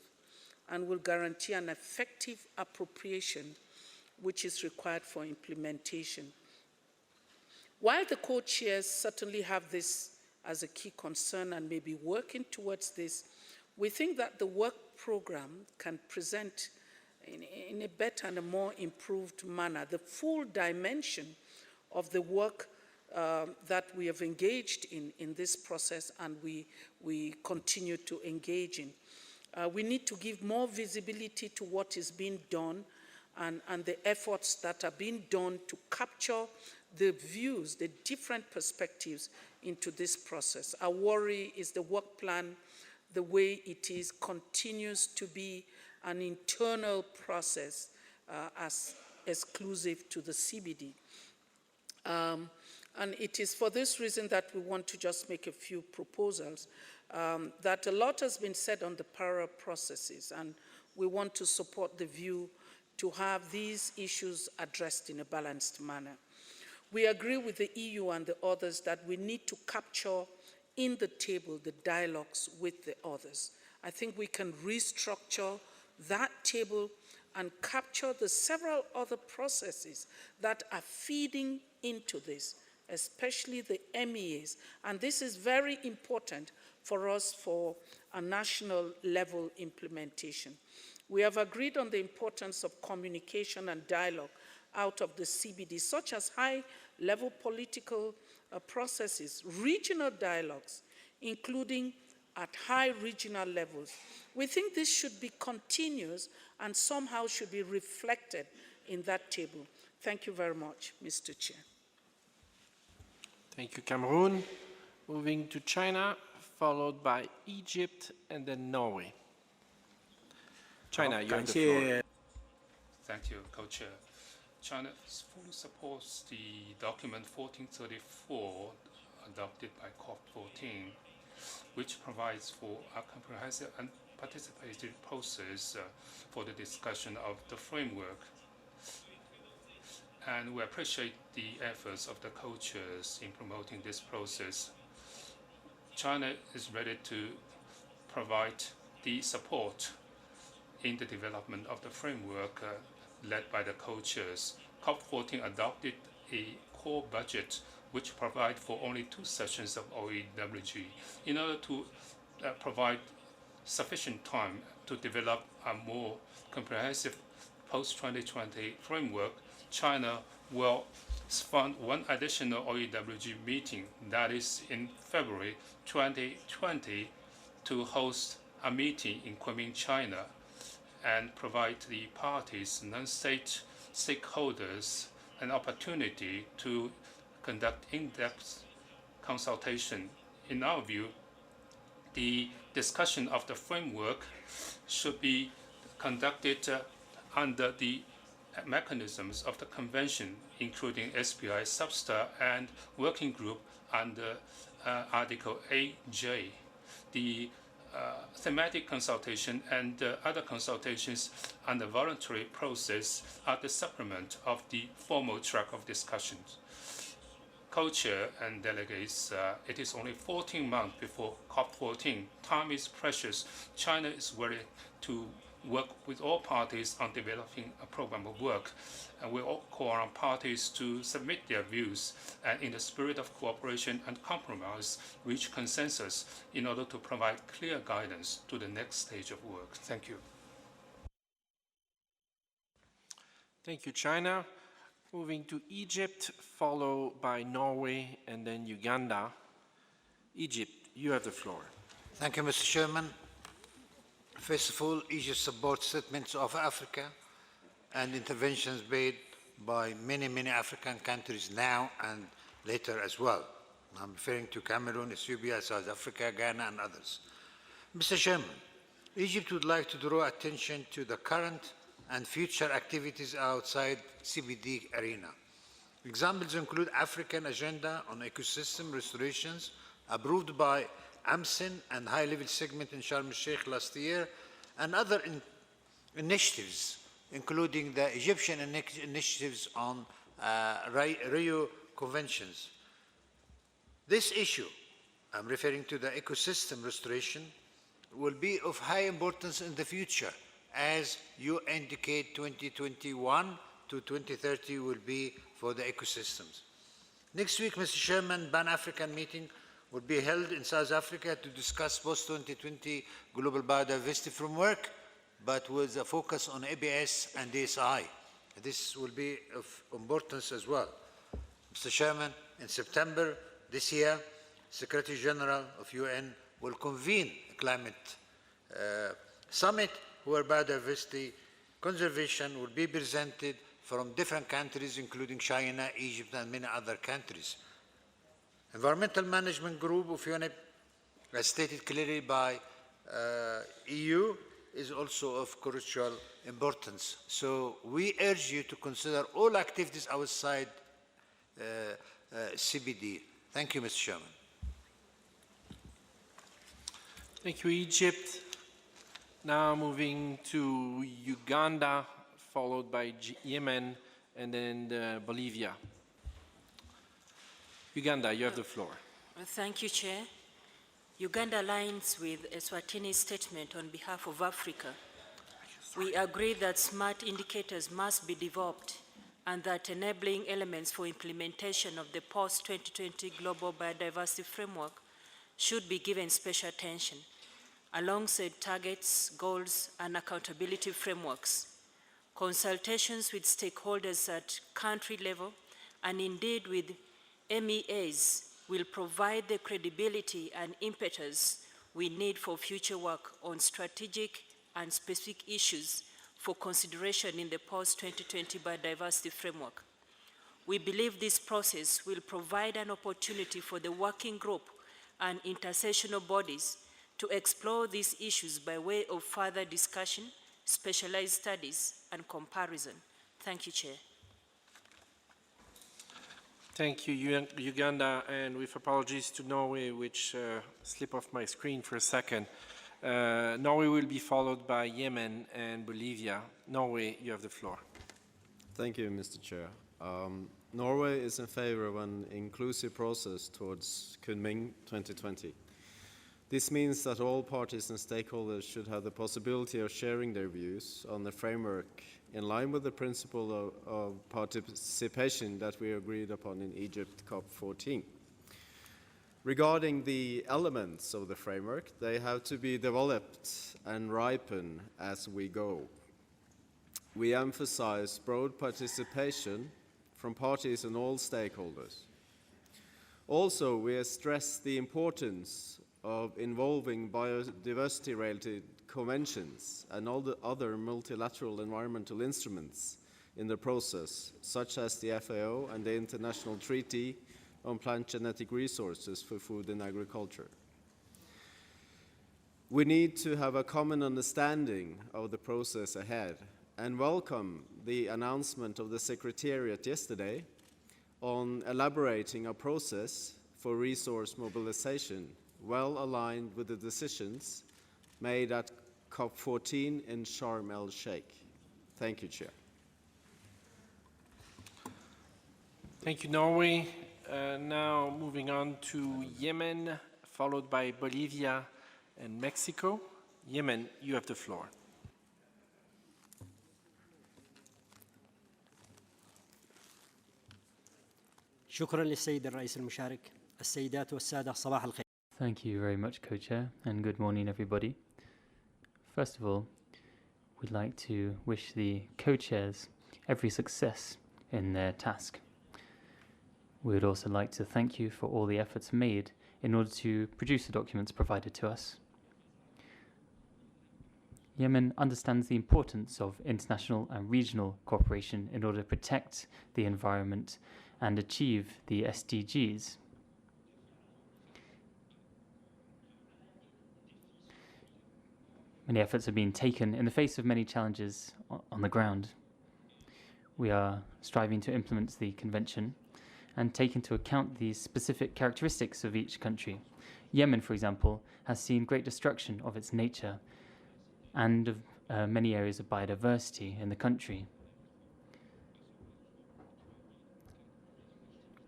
and will guarantee an effective appropriation which is required for implementation. While the co-chairs certainly have this as a key concern and may be working towards this, we think that the work program can present in a better and a more improved manner the full dimension of the work that we have engaged in this process and we continue to engage in. We need to give more visibility to what is being done and the efforts that are being done to capture the views, the different perspectives into this process. Our worry is the work plan, the way it is, continues to be an internal process as exclusive to the CBD. And it is for this reason that we want to just make a few proposals. That a lot has been said on the parallel processes, and we want to support the view to have these issues addressed in a balanced manner. We agree with the EU and the others that we need to capture in the table the dialogues with the others. I think we can restructure that table and capture the several other processes that are feeding into this, especially the MEAs. And this is very important for us for a national level implementation. We have agreed on the importance of communication and dialogue out of the CBD, such as high-level political processes, regional dialogues, including at high regional levels. We think this should be continuous and somehow should be reflected in that table. Thank you very much, Mr. Chair. Thank you, Cameroon. Moving to China, followed by Egypt, and then Norway. China, you have the floor. Thank you, Co-Chair. China fully supports the document 1434 adopted by COP14, which provides for a comprehensive and participative process for the discussion of the framework. And we appreciate the efforts of the co-chairs in promoting this process. China is ready to provide the support in the development of the framework led by the co-chairs. COP14 adopted a core budget which provides for only 2 sessions of OEWG in order to provide sufficient time to develop a more comprehensive post-2020 framework. China will fund 1 additional OEWG meeting, that is in February 2020, to host a meeting in Kunming, China, and provide the parties, non-state stakeholders, an opportunity to conduct in-depth consultation. In our view, the discussion of the framework should be conducted under the mechanisms of the convention, including SPI, Substar, and working group under Article 8J. The thematic consultation and other consultations and the voluntary process are the supplement of the formal track of discussions. Co-chair and delegates, it is only 14 months before COP14. Time is precious. China is ready to work with all parties on developing a program of work, and we all call on parties to submit their views and, in the spirit of cooperation and compromise, reach consensus in order to provide clear guidance to the next stage of work. Thank you. Thank you, China. Moving to Egypt, followed by Norway and then Uganda. Egypt, you have the floor. Thank you, Mr. Chairman. First of all, Egypt supports settlements of Africa and interventions made by many, many African countries now and later as well. I'm referring to Cameroon, Ethiopia, South Africa, Ghana, and others. Mr. Chairman, Egypt would like to draw attention to the current and future activities outside CBD arena. Examples include African Agenda on Ecosystem Restorations, approved by AMSIN and high-level segment in Sharm el-Sheikh last year, and other initiatives, including the Egyptian initiatives on Rio Conventions. This issue, I'm referring to the ecosystem restoration, will be of high importance in the future, as you indicate 2021 to 2030 will be for the ecosystems. Next week, Mr. Chairman, Pan-African meeting will be held in South Africa to discuss post-2020 global biodiversity framework, but with a focus on ABS and DSI. This will be of importance as well. Mr. Chairman, in September this year, Secretary General of UN will convene a climate summit where biodiversity conservation will be presented from different countries, including China, Egypt, and many other countries. Environmental Management Group of UNEP, as stated clearly by EU, is also of crucial importance. So we urge you to consider all activities outside CBD. Thank you, Mr. Chairman. Thank you, Egypt. Now moving to Uganda, followed by Yemen, and then Bolivia. Uganda, you have the floor. Thank you, Chair. Uganda aligns with Eswatini's statement on behalf of Africa. We agree that smart indicators must be developed and that enabling elements for implementation of the post-2020 Global Biodiversity Framework should be given special attention, alongside targets, goals, and accountability frameworks. Consultations with stakeholders at country level and indeed with MEAs will provide the credibility and impetus we need for future work on strategic and specific issues for consideration in the post-2020 biodiversity framework. We believe this process will provide an opportunity for the working group and intersessional bodies to explore these issues by way of further discussion, specialized studies, and comparison. Thank you, Chair. Thank you, Uganda, and with apologies to Norway, which slipped off my screen for a second. Norway will be followed by Yemen and Bolivia. Norway, you have the floor. Thank you, Mr. Chair. Norway is in favor of an inclusive process towards Kunming 2020. This means that all parties and stakeholders should have the possibility of sharing their views on the framework in line with the principle of participation that we agreed upon in Egypt COP14. Regarding the elements of the framework, they have to be developed and ripen as we go. We emphasize broad participation from parties and all stakeholders. Also, we stress the importance of involving biodiversity-related conventions and all the other multilateral environmental instruments in the process, such as the FAO and the International Treaty on Plant Genetic Resources for Food and Agriculture. We need to have a common understanding of the process ahead and welcome the announcement of the Secretariat yesterday on elaborating a process for resource mobilization well aligned with the decisions made at COP14 in Sharm el-Sheikh. Thank you, Chair. Thank you, Norway. Now moving on to Yemen, followed by Bolivia and Mexico. Yemen, you have the floor. شكرا للسيد الرئيس المشارك. السيدات والسادة صباح الخير. Thank you very much, Co-Chair, and good morning, everybody. First of all, we'd like to wish the Co-Chairs every success in their task. We would also like to thank you for all the efforts made in order to produce the documents provided to us. Yemen understands the importance of international and regional cooperation in order to protect the environment and achieve the SDGs. Many efforts have been taken in the face of many challenges on the ground. We are striving to implement the convention and take into account the specific characteristics of each country. Yemen, for example, has seen great destruction of its nature and of many areas of biodiversity in the country.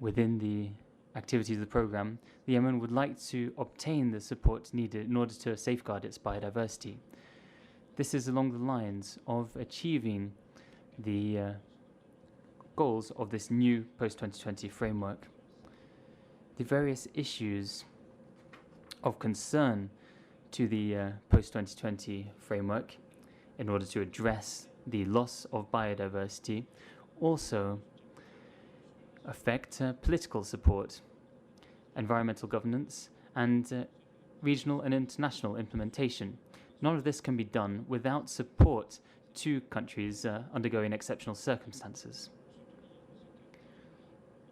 Within the activities of the program, Yemen would like to obtain the support needed in order to safeguard its biodiversity. This is along the lines of achieving the goals of this new post-2020 framework. The various issues of concern to the post-2020 framework in order to address the loss of biodiversity also affect political support, environmental governance, and regional and international implementation. None of this can be done without support to countries undergoing exceptional circumstances.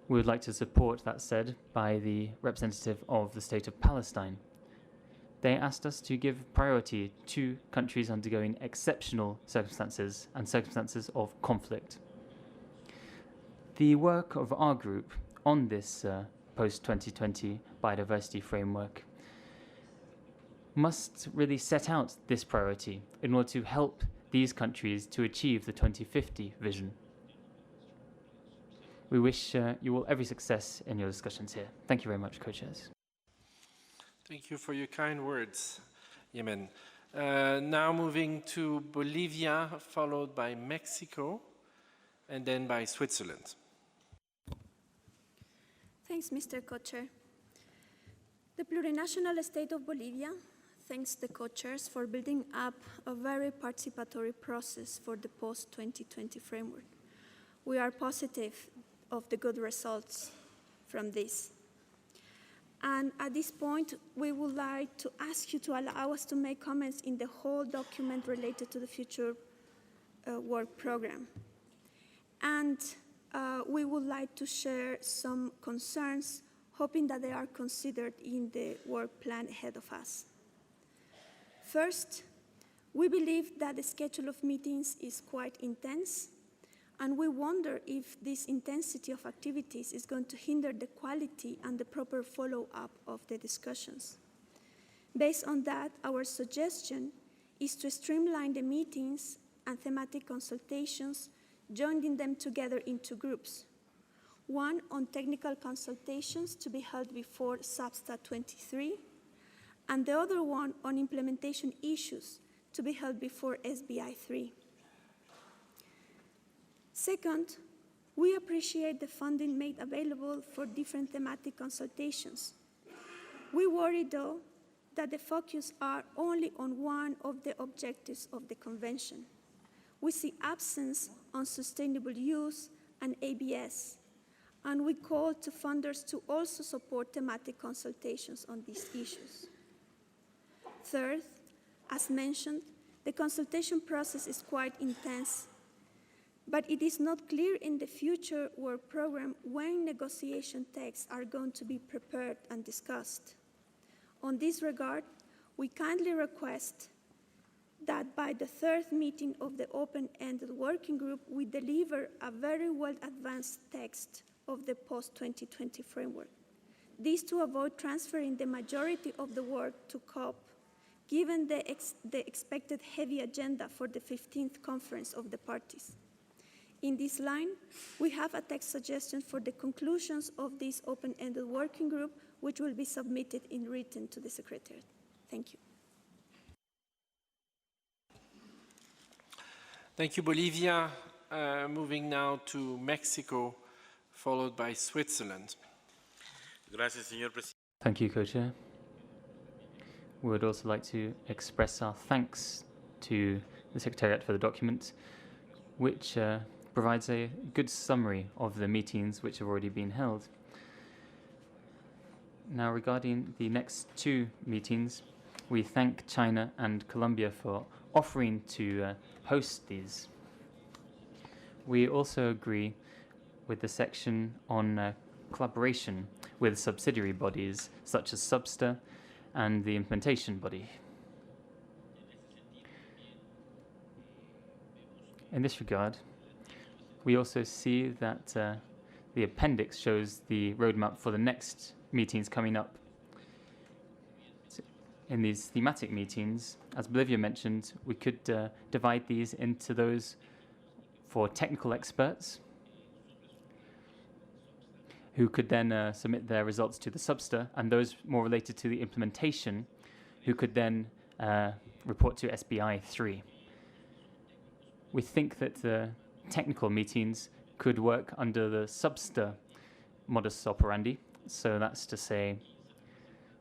We would like to support that said by the representative of the State of Palestine. They asked us to give priority to countries undergoing exceptional circumstances and circumstances of conflict. The work of our group on this post-2020 biodiversity framework must really set out this priority in order to help these countries to achieve the 2050 vision. We wish you all every success in your discussions here. Thank you very much, Co-Chairs. Thank you for your kind words, Yemen. Now moving to Bolivia, followed by Mexico, and then by Switzerland. Thanks, Mr. Co-Chair. The plurinational state of Bolivia thanks the co-chairs for building up a very participatory process for the post-2020 framework. We are positive of the good results from this. And at this point, we would like to ask you to allow us to make comments in the whole document related to the future work program. And we would like to share some concerns, hoping that they are considered in the work plan ahead of us. First, we believe that the schedule of meetings is quite intense, and we wonder if this intensity of activities is going to hinder the quality and the proper follow-up of the discussions. Based on that, our suggestion is to streamline the meetings and thematic consultations, joining them together into groups. One on technical consultations to be held before SABSTA 23, and the other one on implementation issues to be held before SBI 3. Second, we appreciate the funding made available for different thematic consultations. We worry, though, that the focus are only on one of the objectives of the convention. We see absence on sustainable use and ABS, and we call to funders to also support thematic consultations on these issues. Third, as mentioned, the consultation process is quite intense, but it is not clear in the future work program when negotiation texts are going to be prepared and discussed. On this regard, we kindly request that by the third meeting of the open-ended working group, we deliver a very well-advanced text of the post-2020 framework. This to avoid transferring the majority of the work to COP, given the expected heavy agenda for the 15th conference of the parties. In this line, we have a text suggestion for the conclusions of this open-ended working group, which will be submitted in written to the Secretariat. Thank you. Thank you, Bolivia. Moving now to Mexico, followed by Switzerland. Gracias, señor presidente. Thank you, Co-Chair. We would also like to express our thanks to the Secretariat for the document, which provides a good summary of the meetings which have already been held. Now, regarding the next two meetings, we thank China and Colombia for offering to host these. We also agree with the section on collaboration with subsidiary bodies such as SABSTA and the implementation body. In this regard, we also see that the appendix shows the roadmap for the next meetings coming up. In these thematic meetings, as Bolivia mentioned, we could divide these into those for technical experts who could then submit their results to the SABSTA, and those more related to the implementation who could then report to SBI 3. We think that the technical meetings could work under the SABSTA modus operandi, so that's to say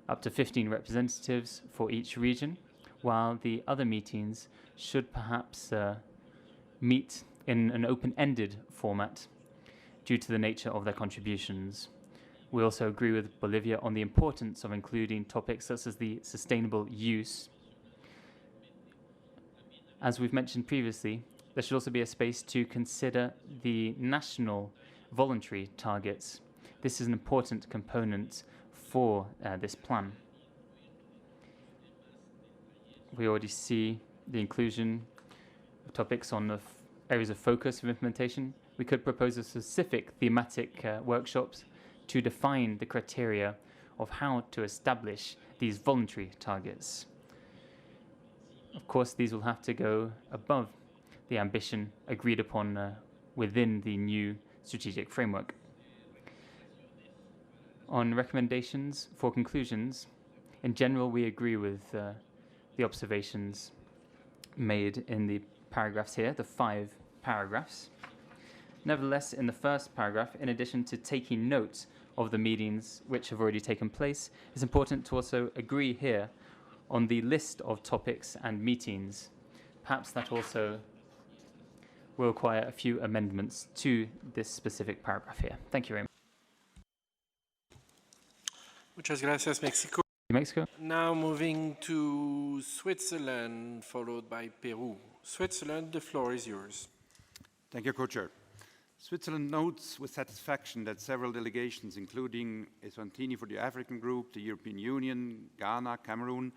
up to 15 representatives for each region, while the other meetings should perhaps meet in an open-ended format due to the nature of their contributions. We also agree with Bolivia on the importance of including topics such as the sustainable use. As we've mentioned previously, there should also be a space to consider the national voluntary targets. This is an important component for this plan. We already see the inclusion of topics on the areas of focus of implementation. We could propose a specific thematic workshops to define the criteria of how to establish these voluntary targets. Of course, these will have to go above the ambition agreed upon within the new strategic framework. On recommendations for conclusions, in general, we agree with the observations made in the paragraphs here, the 5 paragraphs. Nevertheless, in the first paragraph, in addition to taking note of the meetings which have already taken place, it's important to also agree here on the list of topics and meetings. Perhaps that also will require a few amendments to this specific paragraph here. Thank you very much. Muchas gracias, Mexico. Mexico. Now moving to Switzerland, followed by Peru. Switzerland, the floor is yours. Thank you, Co-Chair. Switzerland notes with satisfaction that several delegations, including Eswatini for the African Group, the European Union, Ghana, Cameroon,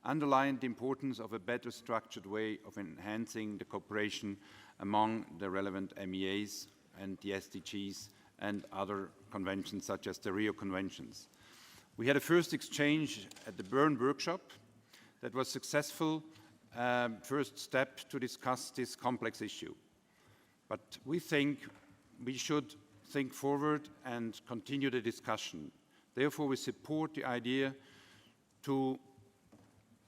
underlined the importance of a better structured way of enhancing the cooperation among the relevant MEAs and the SDGs and other conventions such as the Rio Conventions. We had a first exchange at the Bern workshop that was successful first step to discuss this complex issue. But we think we should think forward and continue the discussion. Therefore, we support the idea to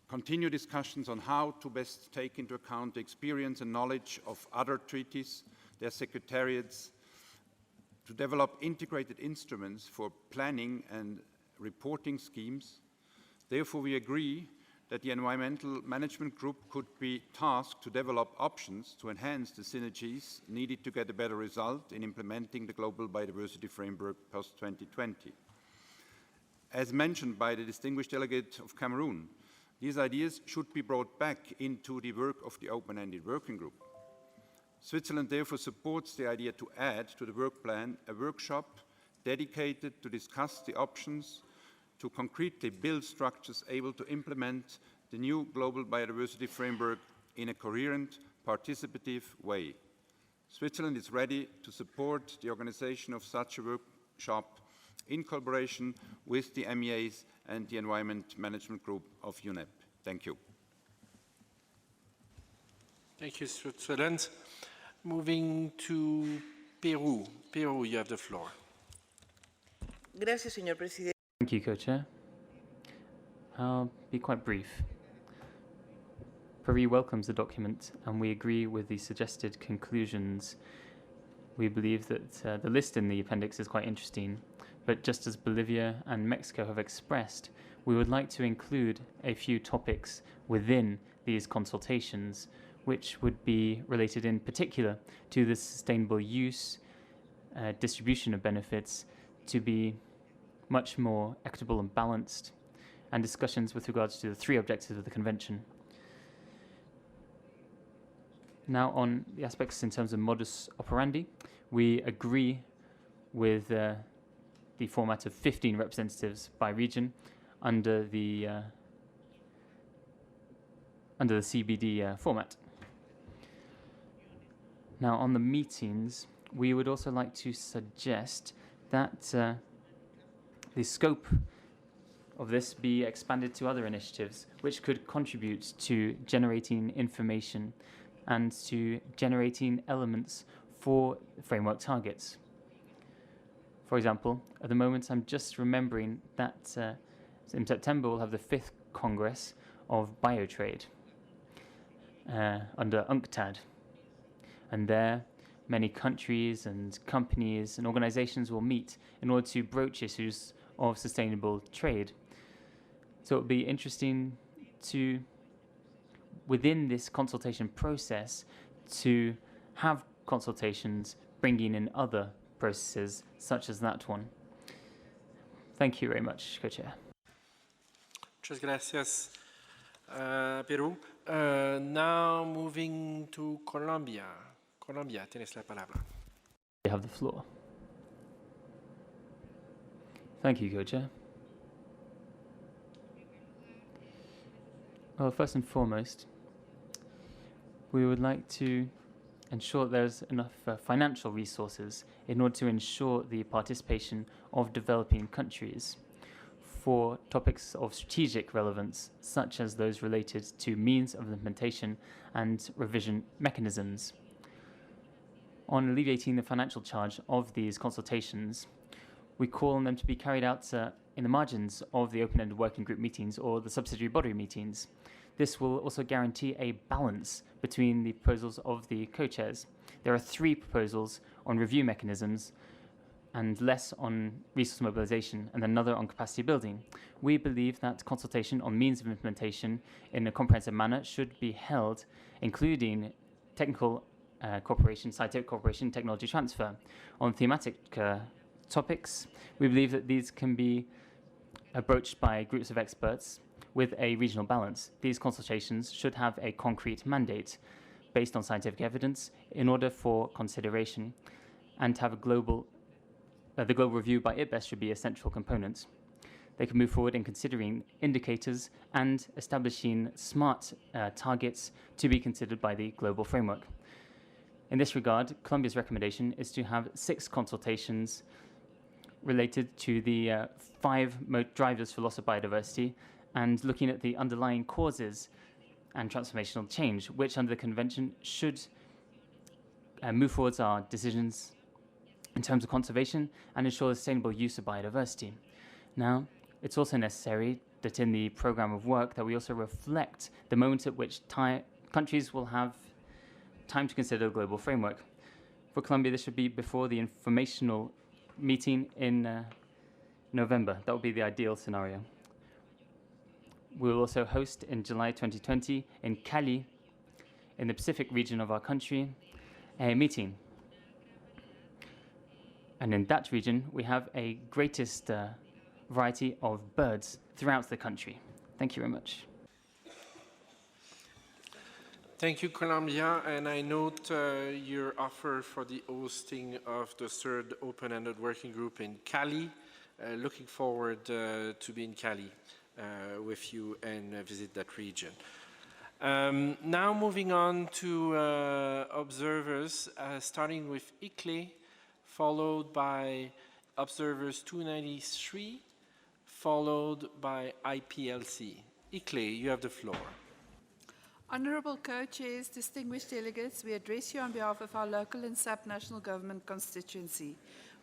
continue discussions on how to best take into account the experience and knowledge of other treaties, their secretariats, to develop integrated instruments for planning and reporting schemes. Therefore, we agree that the Environmental Management Group could be tasked to develop options to enhance the synergies needed to get a better result in implementing the Global Biodiversity Framework post-2020. As mentioned by the distinguished delegate of Cameroon, these ideas should be brought back into the work of the open-ended working group. Switzerland therefore supports the idea to add to the work plan a workshop dedicated to discuss the options to concretely build structures able to implement the new Global Biodiversity Framework in a coherent, participative way. Switzerland is ready to support the organization of such a workshop in collaboration with the MEAs and the Environment Management Group of UNEP. Thank you. Thank you, Switzerland. Moving to Peru. Peru, you have the floor. Gracias, señor presidente. Thank you, Co-Chair. I'll be quite brief. Peru welcomes the document and we agree with the suggested conclusions. We believe that the list in the appendix is quite interesting, but just as Bolivia and Mexico have expressed, we would like to include a few topics within these consultations, which would be related in particular to the sustainable use, distribution of benefits to be much more equitable and balanced, and discussions with regards to the three objectives of the Convention. Now on the aspects in terms of modus operandi, we agree with the format of 15 representatives by region under the CBD format. Now on the meetings, we would also like to suggest that the scope of this be expanded to other initiatives which could contribute to generating information and to generating elements for framework targets. For example, at the moment I'm just remembering that in September we'll have the 5th Congress of Biotrade under UNCTAD, and there many countries and companies and organizations will meet in order to broach issues of sustainable trade. So it would be interesting to, within this consultation process, to have consultations bringing in other processes such as that one. Thank you very much, Co-Chair. Muchas gracias, Peru. Now moving to Colombia. Colombia, tienes la palabra. You have the floor. Thank you, Co-Chair. Well, first and foremost, we would like to ensure there's enough financial resources in order to ensure the participation of developing countries for topics of strategic relevance, such as those related to means of implementation and revision mechanisms. On alleviating the financial charge of these consultations, we call on them to be carried out in the margins of the open-ended working group meetings or the subsidiary body meetings. This will also guarantee a balance between the proposals of the co-chairs. There are 3 proposals on review mechanisms and less on resource mobilization and another on capacity building. We believe that consultation on means of implementation in a comprehensive manner should be held, including technical cooperation, scientific cooperation, technology transfer. On thematic topics, we believe that these can be broached by groups of experts with a regional balance. These consultations should have a concrete mandate based on scientific evidence in order for consideration, and to have a global, the global review by IPBES should be a central component. They can move forward in considering indicators and establishing smart targets to be considered by the global framework. In this regard, Colombia's recommendation is to have 6 consultations related to the 5 drivers for loss of biodiversity and looking at the underlying causes and transformational change, which under the convention should move forwards our decisions in terms of conservation and ensure the sustainable use of biodiversity. Now, it's also necessary that in the program of work that we also reflect the moment at which countries will have time to consider the global framework. For Colombia, this should be before the informational meeting in November. That would be the ideal scenario. We will also host in July 2020 in Cali, in the Pacific region of our country, a meeting. And in that region, we have a greatest variety of birds throughout the country. Thank you very much. Thank you, Colombia, and I note your offer for the hosting of the 3rd open-ended working group in Cali. Looking forward to be in Cali with you and visit that region. Now moving on to observers, starting with ICLE, followed by observers 293, followed by IPLC. ICLE, you have the floor. Honourable co-chairs, distinguished delegates, we address you on behalf of our local and sub-national government constituency.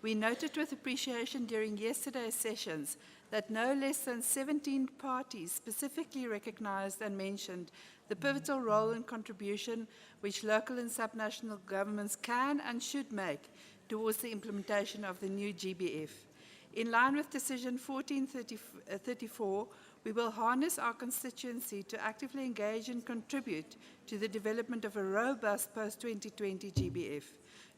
We noted with appreciation during yesterday's sessions that no less than 17 parties specifically recognised and mentioned the pivotal role and contribution which local and sub-national governments can and should make towards the implementation of the new GBF. In line with Decision 1434, we will harness our constituency to actively engage and contribute to the development of a robust post-2020 GBF.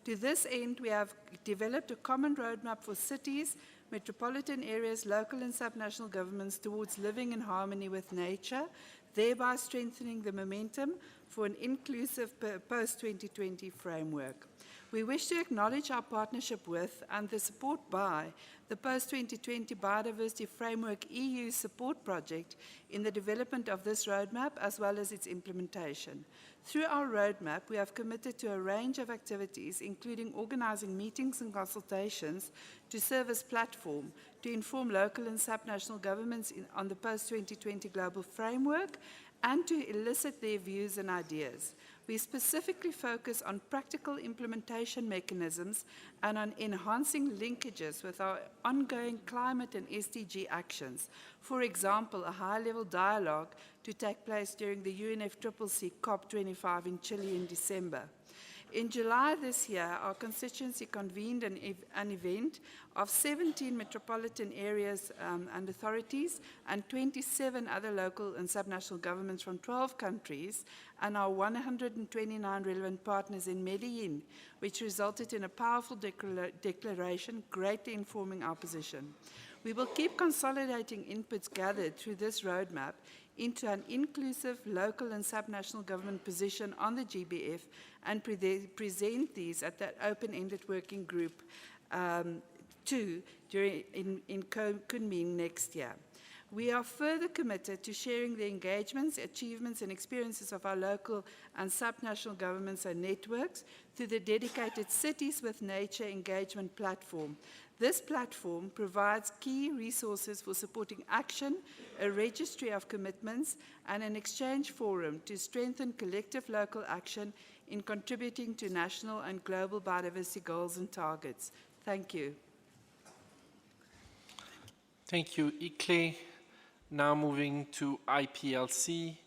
To this end, we have developed a common roadmap for cities, metropolitan areas, local and subnational governments towards living in harmony with nature, thereby strengthening the momentum for an inclusive post-2020 framework. We wish to acknowledge our partnership with and the support by the Post-2020 Biodiversity Framework EU support project in the development of this roadmap as well as its implementation. Through our roadmap, we have committed to a range of activities, including organising meetings and consultations to serve as platform to inform local and subnational governments on the post-2020 global framework and to elicit their views and ideas. We specifically focus on practical implementation mechanisms and on enhancing linkages with our ongoing climate and SDG actions. For example, a high-level dialogue to take place during the UNFCCC COP25 in Chile in December. In July this year, our constituency convened an event of 17 metropolitan areas and authorities and 27 other local and subnational governments from 12 countries and our 129 relevant partners in Medellin, which resulted in a powerful declaration greatly informing our position. We will keep consolidating inputs gathered through this roadmap into an inclusive local and subnational government position on the GBF and present these at that open-ended working group 2 in Kunming next year. We are further committed to sharing the engagements, achievements and experiences of our local and subnational governments and networks through the dedicated Cities with Nature engagement platform. This platform provides key resources for supporting action, a registry of commitments, and an exchange forum to strengthen collective local action in contributing to national and global biodiversity goals and targets. Thank you. Thank you, ICLE. Now moving to IPLC,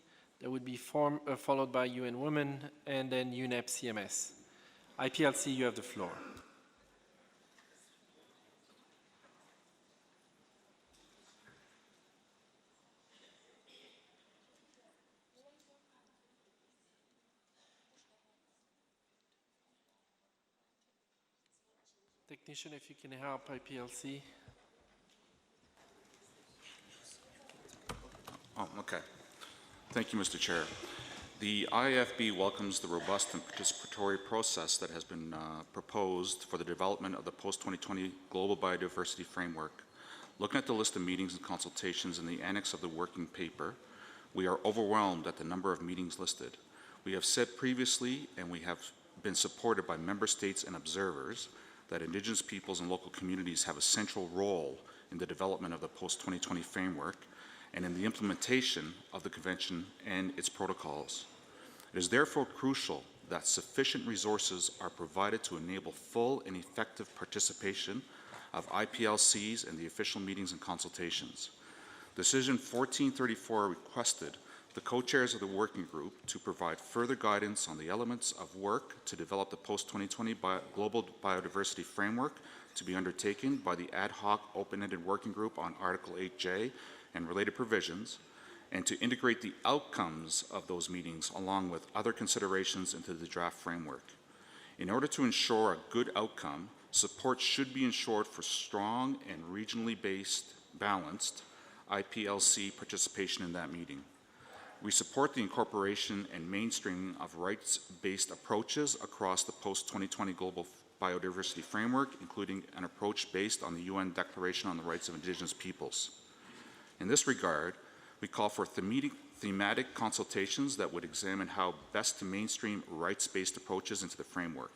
that would be followed by UN Women and then UNEP CMS. IPLC, you have the floor. Technician, if you can help IPLC. Oh, okay. Thank you, Mr. Chair. The IFB welcomes the robust and participatory process that has been proposed for the development of the post-2020 Global Biodiversity Framework. Looking at the list of meetings and consultations in the annex of the working paper, we are overwhelmed at the number of meetings listed. We have said previously, and we have been supported by member states and observers, that Indigenous peoples and local communities have a central role in the development of the post-2020 framework and in the implementation of the Convention and its protocols. It is therefore crucial that sufficient resources are provided to enable full and effective participation of IPLCs in the official meetings and consultations. Decision 1434 requested the co-chairs of the working group to provide further guidance on the elements of work to develop the post-2020 Global Biodiversity Framework to be undertaken by the ad hoc open-ended working group on Article 8J and related provisions, and to integrate the outcomes of those meetings along with other considerations into the draft framework. In order to ensure a good outcome, support should be ensured for strong and regionally based, balanced IPLC participation in that meeting. We support the incorporation and mainstreaming of rights-based approaches across the post-2020 Global Biodiversity Framework, including an approach based on the UN Declaration on the Rights of Indigenous Peoples. In this regard, we call for thematic consultations that would examine how best to mainstream rights-based approaches into the framework.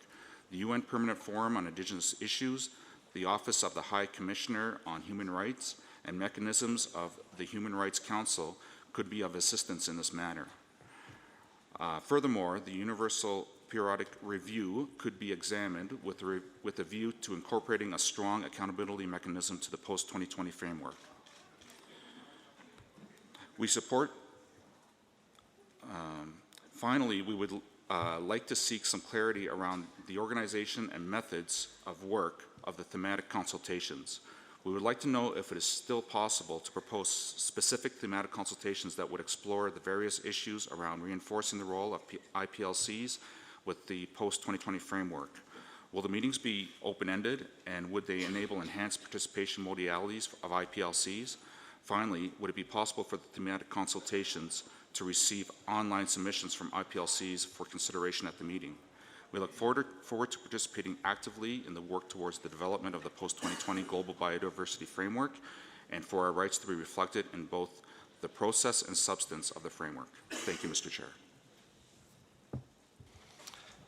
The UN Permanent Forum on Indigenous Issues, the Office of the High Commissioner on Human Rights, and mechanisms of the Human Rights Council could be of assistance in this manner. Furthermore, the Universal Periodic Review could be examined with a view to incorporating a strong accountability mechanism to the post-2020 framework. We support, finally, we would like to seek some clarity around the organization and methods of work of the thematic consultations. We would like to know if it is still possible to propose specific thematic consultations that would explore the various issues around reinforcing the role of IPLCs with the post-2020 framework. Will the meetings be open-ended, and would they enable enhanced participation modalities of IPLCs? Finally, would it be possible for the thematic consultations to receive online submissions from IPLCs for consideration at the meeting? We look forward to participating actively in the work towards the development of the post-2020 Global Biodiversity Framework and for our rights to be reflected in both the process and substance of the framework. Thank you, Mr. Chair.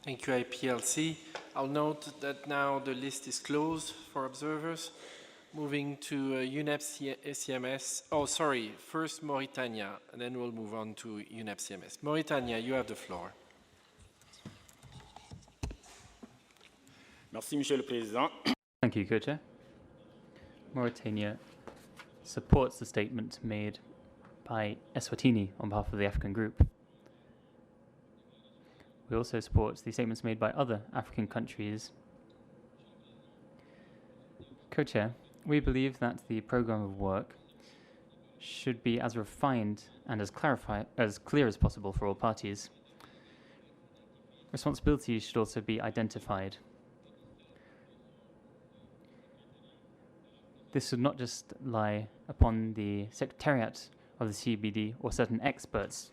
Thank you, IPLC. I'll note that now the list is closed for observers. Moving to UNEP-CMS. Oh, sorry, first Mauritania, and then we'll move on to UNEP-CMS. Mauritania, you have the floor. Merci, Monsieur le Président. Thank you, Co-Chair. Mauritania supports the statement made by Eswatini on behalf of the African Group. We also support the statements made by other African countries. Co-Chair, we believe that the program of work should be as refined and as clear as possible for all parties. Responsibilities should also be identified. This should not just lie upon the Secretariat of the CBD or certain experts.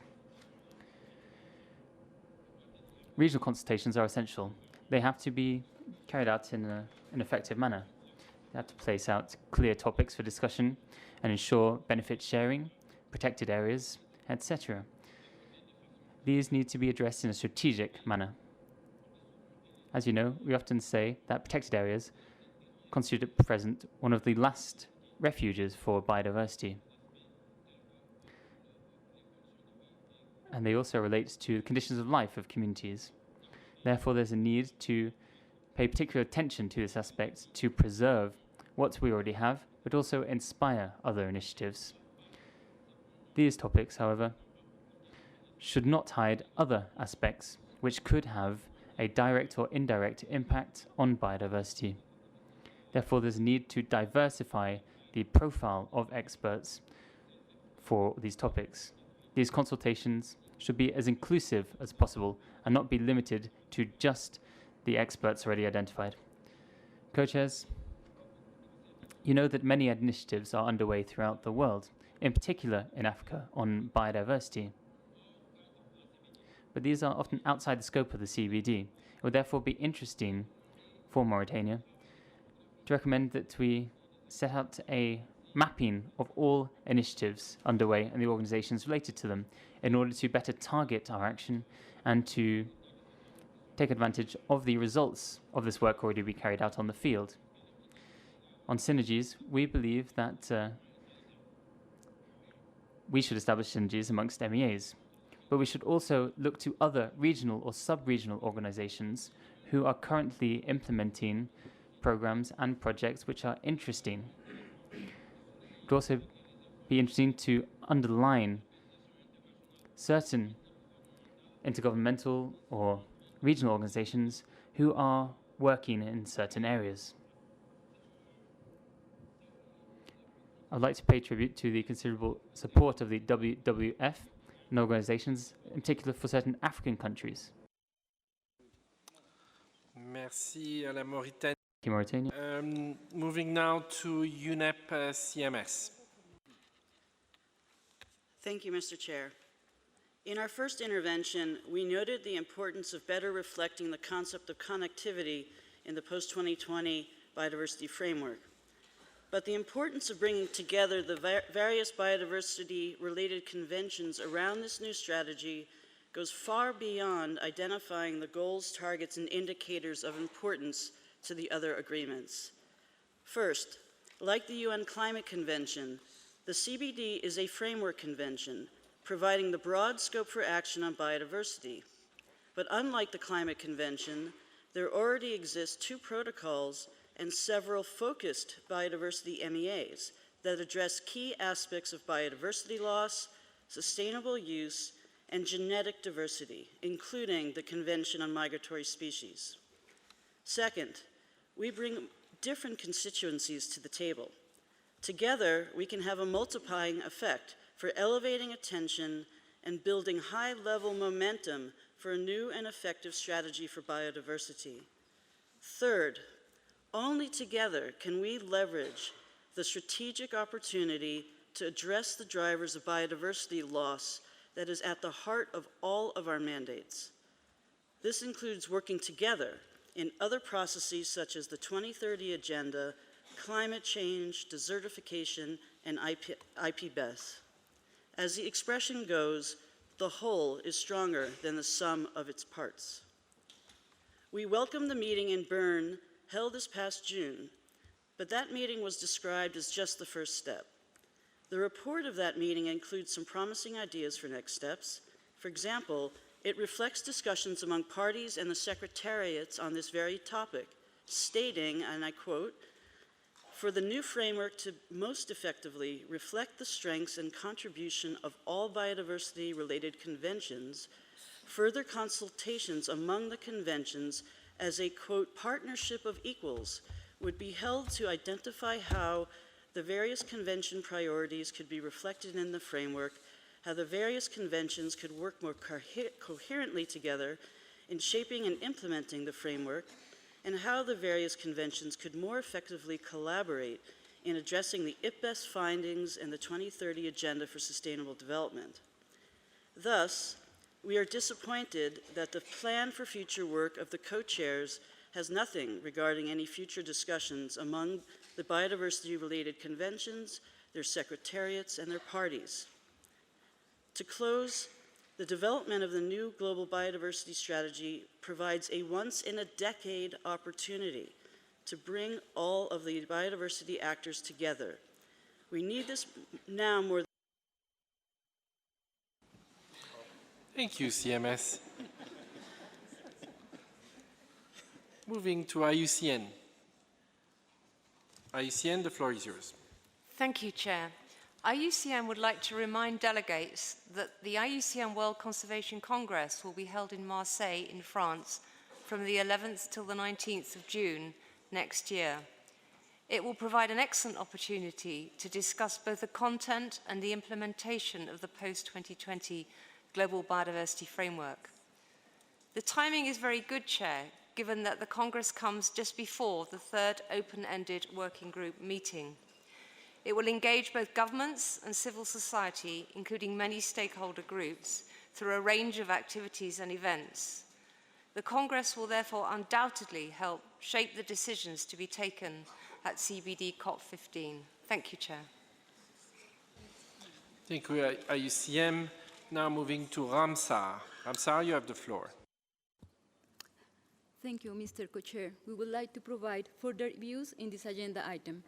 Regional consultations are essential. They have to be carried out in an effective manner. They have to place out clear topics for discussion and ensure benefit sharing, protected areas, etc. These need to be addressed in a strategic manner. As you know, we often say that protected areas constitute at present one of the last refuges for biodiversity. And they also relate to the conditions of life of communities. Therefore, there's a need to pay particular attention to this aspect to preserve what we already have, but also inspire other initiatives. These topics, however, should not hide other aspects which could have a direct or indirect impact on biodiversity. Therefore, there's a need to diversify the profile of experts for these topics. These consultations should be as inclusive as possible and not be limited to just the experts already identified. Co-chairs, you know that many initiatives are underway throughout the world, in particular in Africa, on biodiversity. but these are often outside the scope of the CBD. It would therefore be interesting for Mauritania to recommend that we set out a mapping of all initiatives underway and the organizations related to them in order to better target our action and to take advantage of the results of this work already be carried out on the field. On synergies, we believe that we should establish synergies amongst MEAs, but we should also look to other regional or sub-regional organizations who are currently implementing programs and projects which are interesting. It would also be interesting to underline certain intergovernmental or regional organizations who are working in certain areas. I would like to pay tribute to the considerable support of the WWF and organizations, in particular for certain African countries. Merci à la Mauritanie. Thank you, Mauritania. Moving now to UNEP CMS. Thank you, Mr. Chair. In our first intervention, we noted the importance of better reflecting the concept of connectivity in the post-2020 biodiversity framework. But the importance of bringing together the various biodiversity-related conventions around this new strategy goes far beyond identifying the goals, targets, and indicators of importance to the other agreements. First, like the UN Climate Convention, the CBD is a framework convention providing the broad scope for action on biodiversity. But unlike the Climate Convention, there already exist 2 protocols and several focused biodiversity MEAs that address key aspects of biodiversity loss, sustainable use, and genetic diversity, including the Convention on Migratory Species. Second, we bring different constituencies to the table. Together, we can have a multiplying effect for elevating attention and building high-level momentum for a new and effective strategy for biodiversity. Third, only together can we leverage the strategic opportunity to address the drivers of biodiversity loss that is at the heart of all of our mandates. This includes working together in other processes such as the 2030 Agenda, climate change, desertification, and IPBES. As the expression goes, the whole is stronger than the sum of its parts. We welcome the meeting in Bern held this past June, but that meeting was described as just the first step. The report of that meeting includes some promising ideas for next steps. For example, it reflects discussions among parties and the secretariats on this very topic, stating, and I quote, "For the new framework to most effectively reflect the strengths and contribution of all biodiversity-related conventions, further consultations among the conventions as a, quote, partnership of equals would be held to identify how the various convention priorities could be reflected in the framework, how the various conventions could work more coherently together in shaping and implementing the framework, and how the various conventions could more effectively collaborate in addressing the IPBES findings and the 2030 Agenda for Sustainable Development. Thus, we are disappointed that the plan for future work of the co-chairs has nothing regarding any future discussions among the biodiversity-related conventions, their secretariats, and their parties. To close, the development of the new global biodiversity strategy provides a once-in-a-decade opportunity to bring all of the biodiversity actors together. We need this now more than... Thank you, CMS. Moving to IUCN. IUCN, the floor is yours. Thank you, Chair. IUCN would like to remind delegates that the IUCN World Conservation Congress will be held in Marseille in France from the 11th till the 19th of June next year. It will provide an excellent opportunity to discuss both the content and the implementation of the post-2020 Global Biodiversity Framework. The timing is very good, Chair, given that the Congress comes just before the third open-ended working group meeting. It will engage both governments and civil society, including many stakeholder groups, through a range of activities and events. The Congress will therefore undoubtedly help shape the decisions to be taken at CBD COP15. Thank you, Chair. Thank you, IUCN. Now moving to Ramsar. Ramsar, you have the floor. Thank you, Mr. Co-Chair. We would like to provide further views in this agenda item.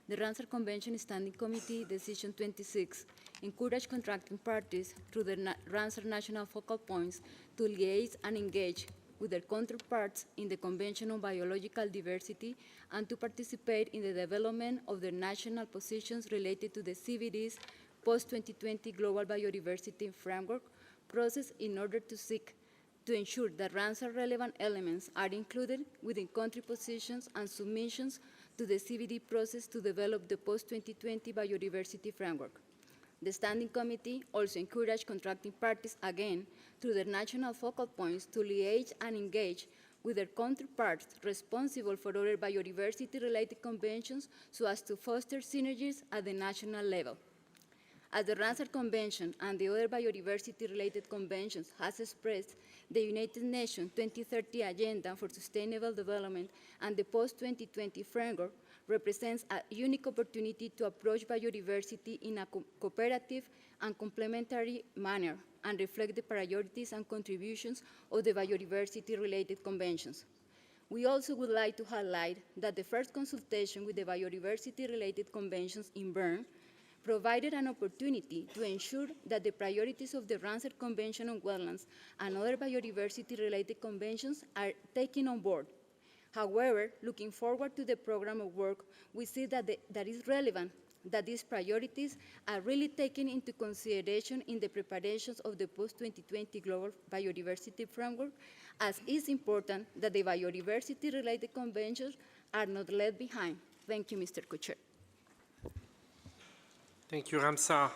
The Ramsar Convention Standing Committee Decision 26 encourage contracting parties through the Ramsar National Focal Points to liaise and engage with their counterparts in the Convention on Biological Diversity and to participate in the development of their national positions related to the CBD's post-2020 Global Biodiversity Framework process in order to seek to ensure that Ramsar relevant elements are included within country positions and submissions to the CBD process to develop the post-2020 biodiversity framework. The Standing Committee also encouraged contracting parties again through their national focal points to liaise and engage with their counterparts responsible for other biodiversity-related conventions so as to foster synergies at the national level. As the Ramsar Convention and the other biodiversity-related conventions has expressed, the United Nations 2030 Agenda for Sustainable Development and the post-2020 framework represents a unique opportunity to approach biodiversity in a cooperative and complementary manner and reflect the priorities and contributions of the biodiversity-related conventions. We also would like to highlight that the first consultation with the biodiversity-related conventions in Bern provided an opportunity to ensure that the priorities of the Ramsar Convention on Wetlands and other biodiversity-related conventions are taken on board. However, looking forward to the program of work, we see that that is relevant that these priorities are really taken into consideration in the preparations of the post-2020 Global Biodiversity Framework, as it's important that the biodiversity-related conventions are not left behind. Thank you, Mr. Co-Chair. Thank you, Ramsar.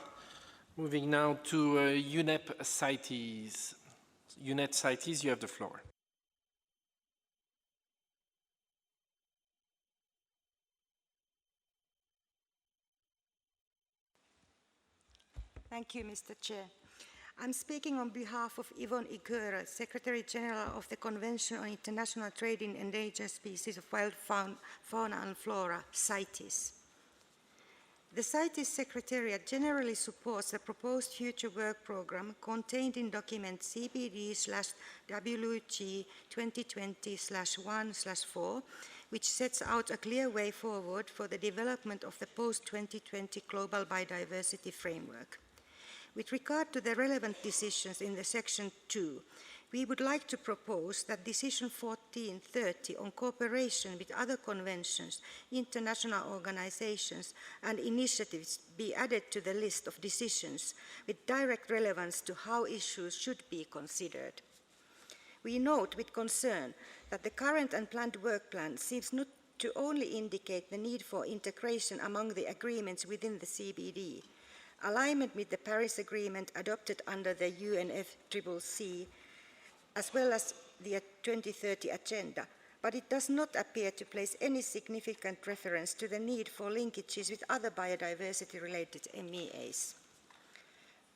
Moving now to UNEP CITES. UNEP CITES, you have the floor. Thank you, Mr. Chair. I'm speaking on behalf of Yvonne Igura, Secretary General of the Convention on International Trade in Endangered Species of Wild Fauna and Flora, CITES. The CITES Secretariat generally supports the proposed future work program contained in document CBD/WG 2020/1/4, which sets out a clear way forward for the development of the post-2020 Global Biodiversity Framework. With regard to the relevant decisions in the Section 2, we would like to propose that Decision 1430 on cooperation with other conventions, international organizations, and initiatives be added to the list of decisions with direct relevance to how issues should be considered. We note with concern that the current and planned work plan seems not to only indicate the need for integration among the agreements within the CBD, alignment with the Paris Agreement adopted under the UNFCCC, as well as the 2030 Agenda, but it does not appear to place any significant reference to the need for linkages with other biodiversity-related MEAs.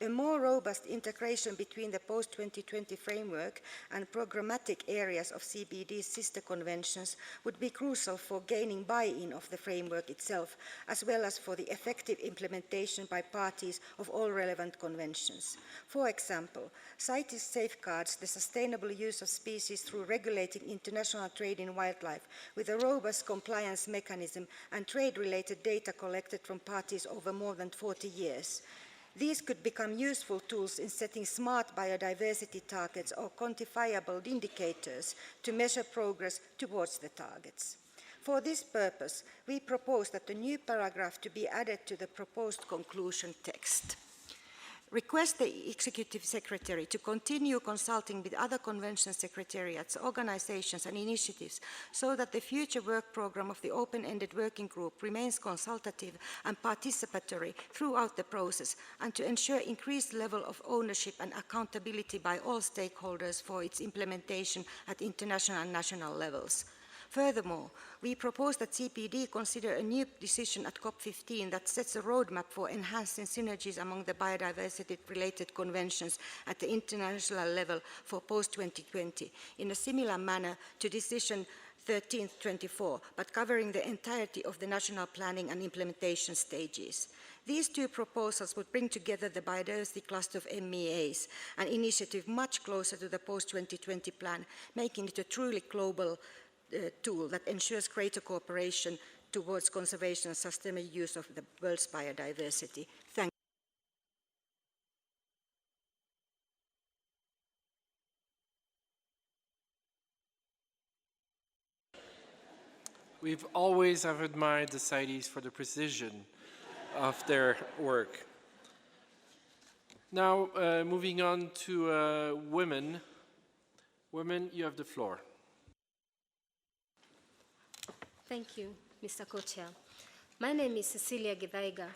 A more robust integration between the post-2020 framework and programmatic areas of CBD's sister conventions would be crucial for gaining buy-in of the framework itself, as well as for the effective implementation by parties of all relevant conventions. For example, CITES safeguards the sustainable use of species through regulating international trade in wildlife with a robust compliance mechanism and trade-related data collected from parties over more than 40 years. These could become useful tools in setting smart biodiversity targets or quantifiable indicators to measure progress towards the targets. For this purpose, we propose that a new paragraph to be added to the proposed conclusion text. Request the Executive Secretary to continue consulting with other convention secretariats, organizations and initiatives so that the future work program of the open-ended working group remains consultative and participatory throughout the process, and to ensure increased level of ownership and accountability by all stakeholders for its implementation at international and national levels. Furthermore, we propose that CPD consider a new decision at COP15 that sets a roadmap for enhancing synergies among the biodiversity-related conventions at the international level for post-2020 in a similar manner to Decision 1324, but covering the entirety of the national planning and implementation stages. These two proposals would bring together the biodiversity cluster of MEAs, an initiative much closer to the post-2020 plan, making it a truly global tool that ensures greater cooperation towards conservation and sustainable use of the world's biodiversity. Thank you. We've always have admired the CITES for the precision of their work. Now, moving on to women. Women, you have the floor. Thank you, Mr. Co-Chair. My name is Cecilia Githaiga,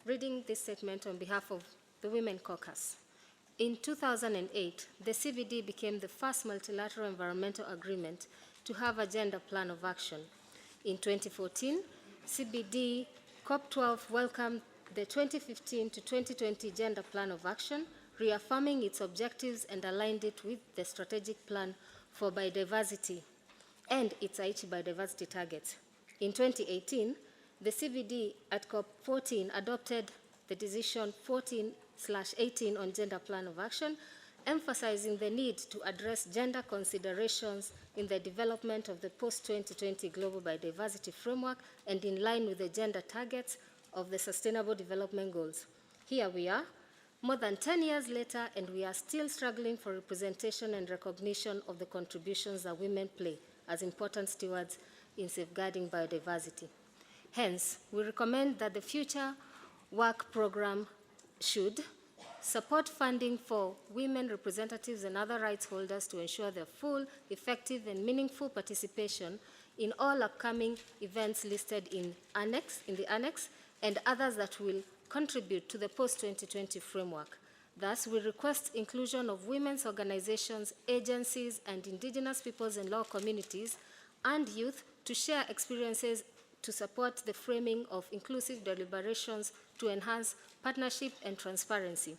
reading this statement on behalf of the Women Caucus. In 2008, the CBD became the first multilateral environmental agreement to have a gender plan of action. In 2014, CBD COP12 welcomed the 2015 to 2020 Gender Plan of Action, reaffirming its objectives and aligned it with the Strategic Plan for Biodiversity and its Aichi biodiversity targets. In 2018, the CBD at COP14 adopted the Decision 14/18 on Gender Plan of Action, emphasizing the need to address gender considerations in the development of the post-2020 Global Biodiversity Framework and in line with the gender targets of the Sustainable Development Goals. Here we are, more than 10 years later, and we are still struggling for representation and recognition of the contributions that women play as important stewards in safeguarding biodiversity. Hence, we recommend that the future work program should support funding for women representatives and other rights holders to ensure their full, effective, and meaningful participation in all upcoming events listed in the annex, and others that will contribute to the post-2020 framework. Thus, we request inclusion of women's organizations, agencies, and indigenous peoples and law communities and youth to share experiences to support the framing of inclusive deliberations to enhance partnership and transparency.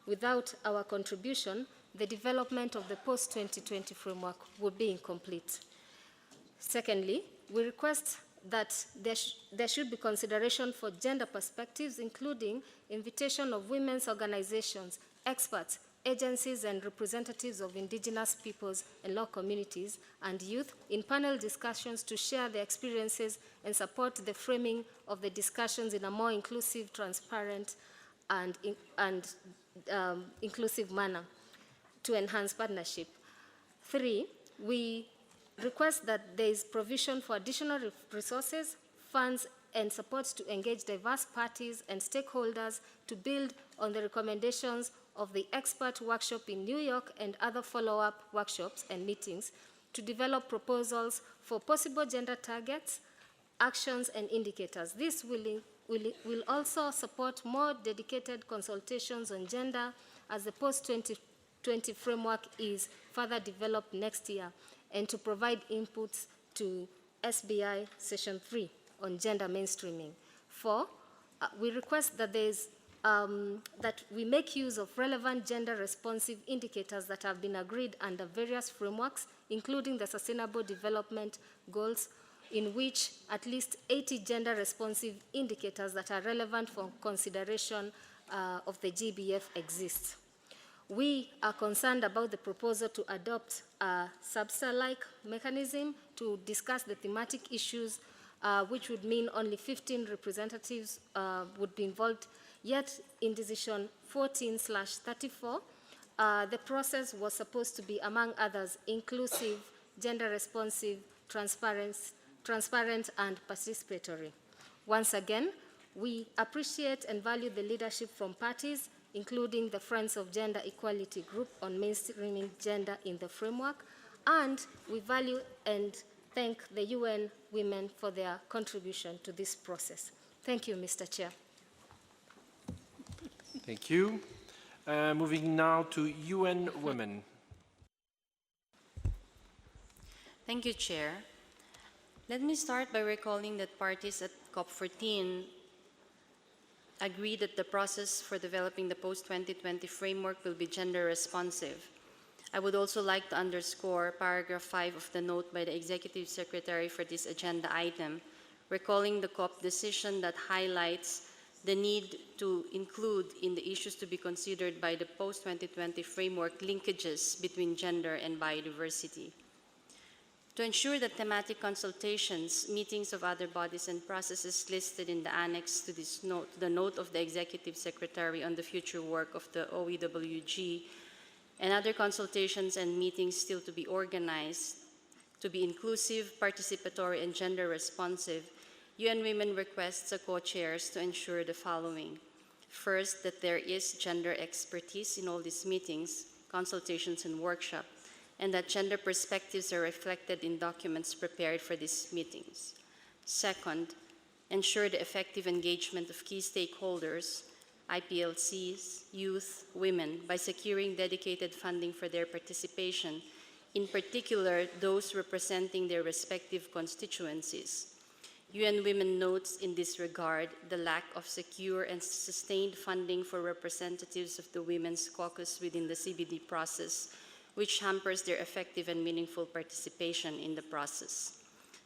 Without our contribution, the development of the post-2020 framework would be incomplete. Secondly, we request that there should be consideration for gender perspectives, including invitation of women's organizations, experts, agencies, and representatives of indigenous peoples and law communities and youth in panel discussions to share their experiences and support the framing of the discussions in a more inclusive, transparent, and inclusive manner to enhance partnership. 3, we request that there is provision for additional resources, funds, and supports to engage diverse parties and stakeholders to build on the recommendations of the expert workshop in New York and other follow-up workshops and meetings to develop proposals for possible gender targets, actions, and indicators. This will also support more dedicated consultations on gender as the post-2020 framework is further developed next year, and to provide inputs to SBI Session 3 on gender mainstreaming. 4, we request that that we make use of relevant gender-responsive indicators that have been agreed under various frameworks, including the Sustainable Development Goals, in which at least 80 gender-responsive indicators that are relevant for consideration of the GBF exist. We are concerned about the proposal to adopt a SABSA-like mechanism to discuss the thematic issues, which would mean only 15 representatives would be involved. Yet, in Decision 14/34, the process was supposed to be, among others, inclusive, gender-responsive, transparent, and participatory. Once again, we appreciate and value the leadership from parties, including the Friends of Gender Equality Group on mainstreaming gender in the framework, and we value and thank the UN Women for their contribution to this process. Thank you, Mr. Chair. Thank you. Moving now to UN Women. Thank you, Chair. Let me start by recalling that parties at COP14 agreed that the process for developing the post-2020 framework will be gender responsive. I would also like to underscore paragraph 5 of the note by the Executive Secretary for this agenda item, recalling the COP decision that highlights the need to include in the issues to be considered by the post-2020 framework linkages between gender and biodiversity. To ensure that thematic consultations, meetings of other bodies and processes listed in the annex to this note, the note of the Executive Secretary on the future work of the OEWG, and other consultations and meetings still to be organized, to be inclusive, participatory, and gender responsive, UN Women requests the co-chairs to ensure the following. First, that there is gender expertise in all these meetings, consultations, and workshops, and that gender perspectives are reflected in documents prepared for these meetings. Second, ensure the effective engagement of key stakeholders, IPLCs, youth, women, by securing dedicated funding for their participation, in particular those representing their respective constituencies. UN Women notes in this regard the lack of secure and sustained funding for representatives of the Women's Caucus within the CBD process, which hampers their effective and meaningful participation in the process.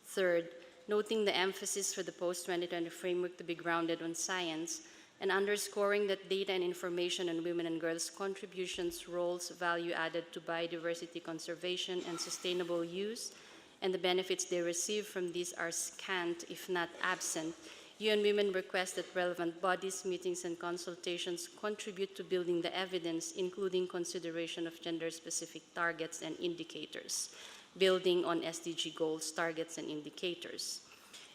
Third, noting the emphasis for the post-2020 framework to be grounded on science, and underscoring that data and information on women and girls' contributions, roles, value added to biodiversity conservation and sustainable use, and the benefits they receive from these are scant, if not absent, UN Women request that relevant bodies, meetings, and consultations contribute to building the evidence, including consideration of gender-specific targets and indicators, building on SDG goals, targets, and indicators.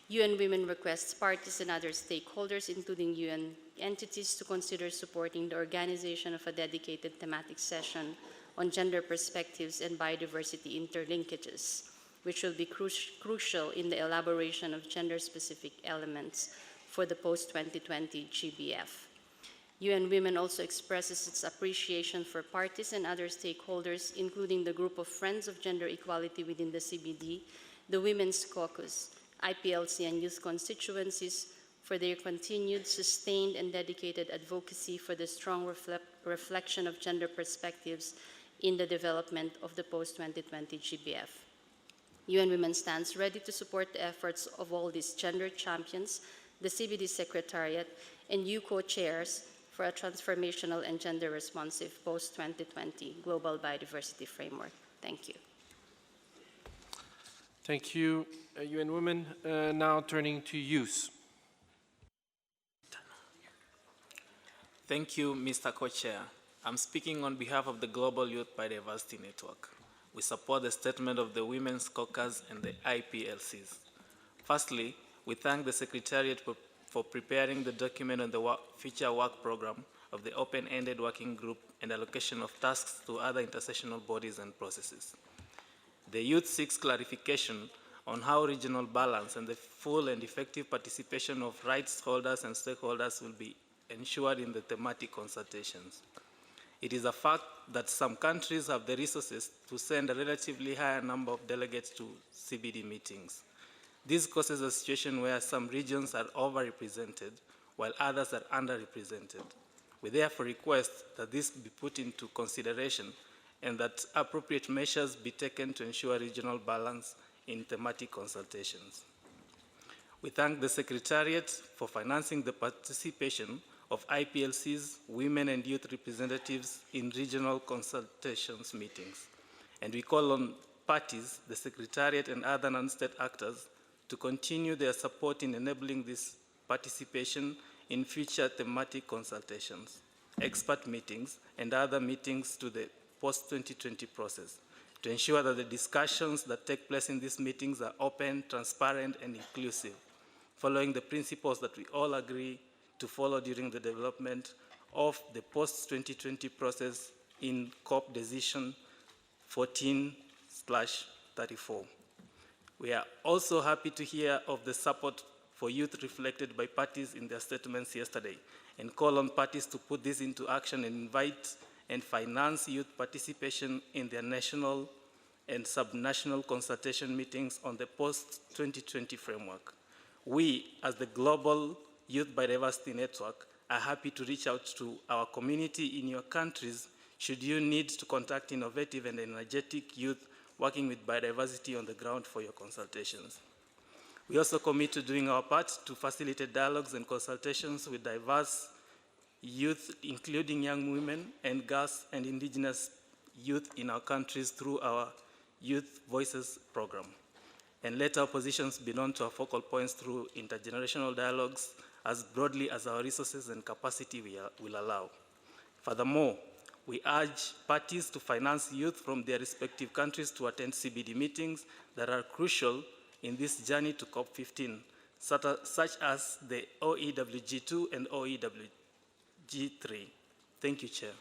UN Women requests parties and other stakeholders, including UN entities, to consider supporting the organization of a dedicated thematic session on gender perspectives and biodiversity interlinkages, which will be crucial in the elaboration of gender-specific elements for the post-2020 GBF. UN Women also expresses its appreciation for parties and other stakeholders, including the group of Friends of Gender Equality within the CBD, the Women's Caucus, IPLC, and youth constituencies, for their continued, sustained, and dedicated advocacy for the strong reflection of gender perspectives in the development of the post-2020 GBF. UN Women stands ready to support the efforts of all these gender champions, the CBD Secretariat, and you co-chairs for a transformational and gender-responsive post-2020 global biodiversity framework. Thank you. Thank you, UN Women. Now turning to youth. Thank you, Mr. Co-Chair. I'm speaking on behalf of the Global Youth Biodiversity Network. We support the statement of the Women's Caucus and the IPLCs. Firstly, we thank the Secretariat for preparing the document on the future work program of the open-ended working group and allocation of tasks to other intersectional bodies and processes. The youth seeks clarification on how regional balance and the full and effective participation of rights holders and stakeholders will be ensured in the thematic consultations. It is a fact that some countries have the resources to send a relatively higher number of delegates to CBD meetings. This causes a situation where some regions are overrepresented while others are underrepresented. We therefore request that this be put into consideration and that appropriate measures be taken to ensure regional balance in thematic consultations. We thank the Secretariat for financing the participation of IPLCs, women and youth representatives in regional consultations meetings. And we call on parties, the Secretariat and other non-state actors to continue their support in enabling this participation in future thematic consultations, expert meetings, and other meetings to the post-2020 process to ensure that the discussions that take place in these meetings are open, transparent, and inclusive, following the principles that we all agree to follow during the development of the post-2020 process in COP Decision 14/34. We are also happy to hear of the support for youth reflected by parties in their statements yesterday and call on parties to put this into action and invite and finance youth participation in their national and subnational consultation meetings on the post-2020 framework. We, as the Global Youth Biodiversity Network, are happy to reach out to our community in your countries should you need to contact innovative and energetic youth working with biodiversity on the ground for your consultations. We also commit to doing our part to facilitate dialogues and consultations with diverse youth, including young women and girls and indigenous youth in our countries through our Youth Voices program. And let our positions be known to our focal points through intergenerational dialogues as broadly as our resources and capacity will allow. Furthermore, we urge parties to finance youth from their respective countries to attend CBD meetings that are crucial in this journey to COP15, such as the OEWG2 and OEWG3. Thank you, Chair.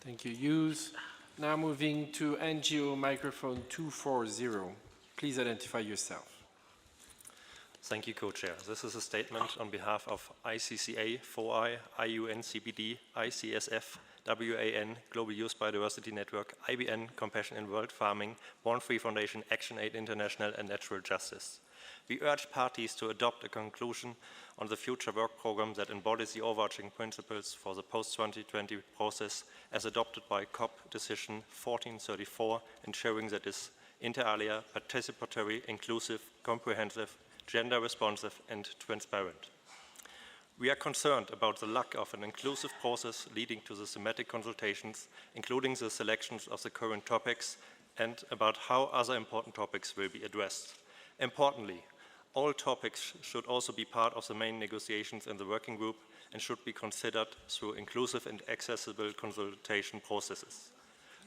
Thank you, Hughes. Now moving to NGO microphone 240. Please identify yourself. Thank you, Co-Chair. This is a statement on behalf of ICCA, FOI, IUNCBD, ICSF, WAN, Global Youth Biodiversity Network, IBN, Compassion in World Farming, Born Free Foundation, Action Aid International, and Natural Justice. We urge parties to adopt a conclusion on the future work program that embodies the overarching principles for the post-2020 process as adopted by COP Decision 1434, ensuring that it is inter alia, participatory, inclusive, comprehensive, gender responsive, and transparent. We are concerned about the lack of an inclusive process leading to the thematic consultations, including the selections of the current topics, and about how other important topics will be addressed. Importantly, all topics should also be part of the main negotiations in the working group and should be considered through inclusive and accessible consultation processes.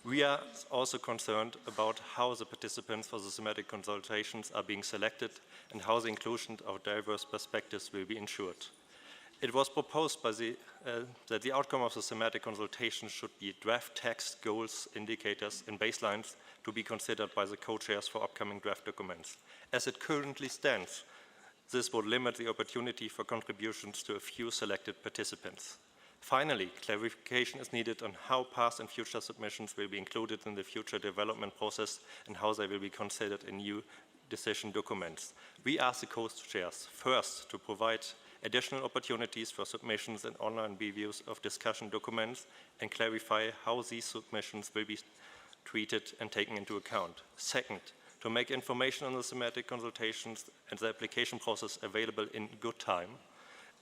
We are also concerned about how the participants for the thematic consultations are being selected and how the inclusion of diverse perspectives will be ensured. It was proposed by that the outcome of the thematic consultation should be draft text, goals, indicators, and baselines to be considered by the co-chairs for upcoming draft documents. As it currently stands, this would limit the opportunity for contributions to a few selected participants. Finally, clarification is needed on how past and future submissions will be included in the future development process and how they will be considered in new decision documents. We ask the co-chairs first to provide additional opportunities for submissions and online reviews of discussion documents and clarify how these submissions will be treated and taken into account. Second, to make information on the thematic consultations and the application process available in good time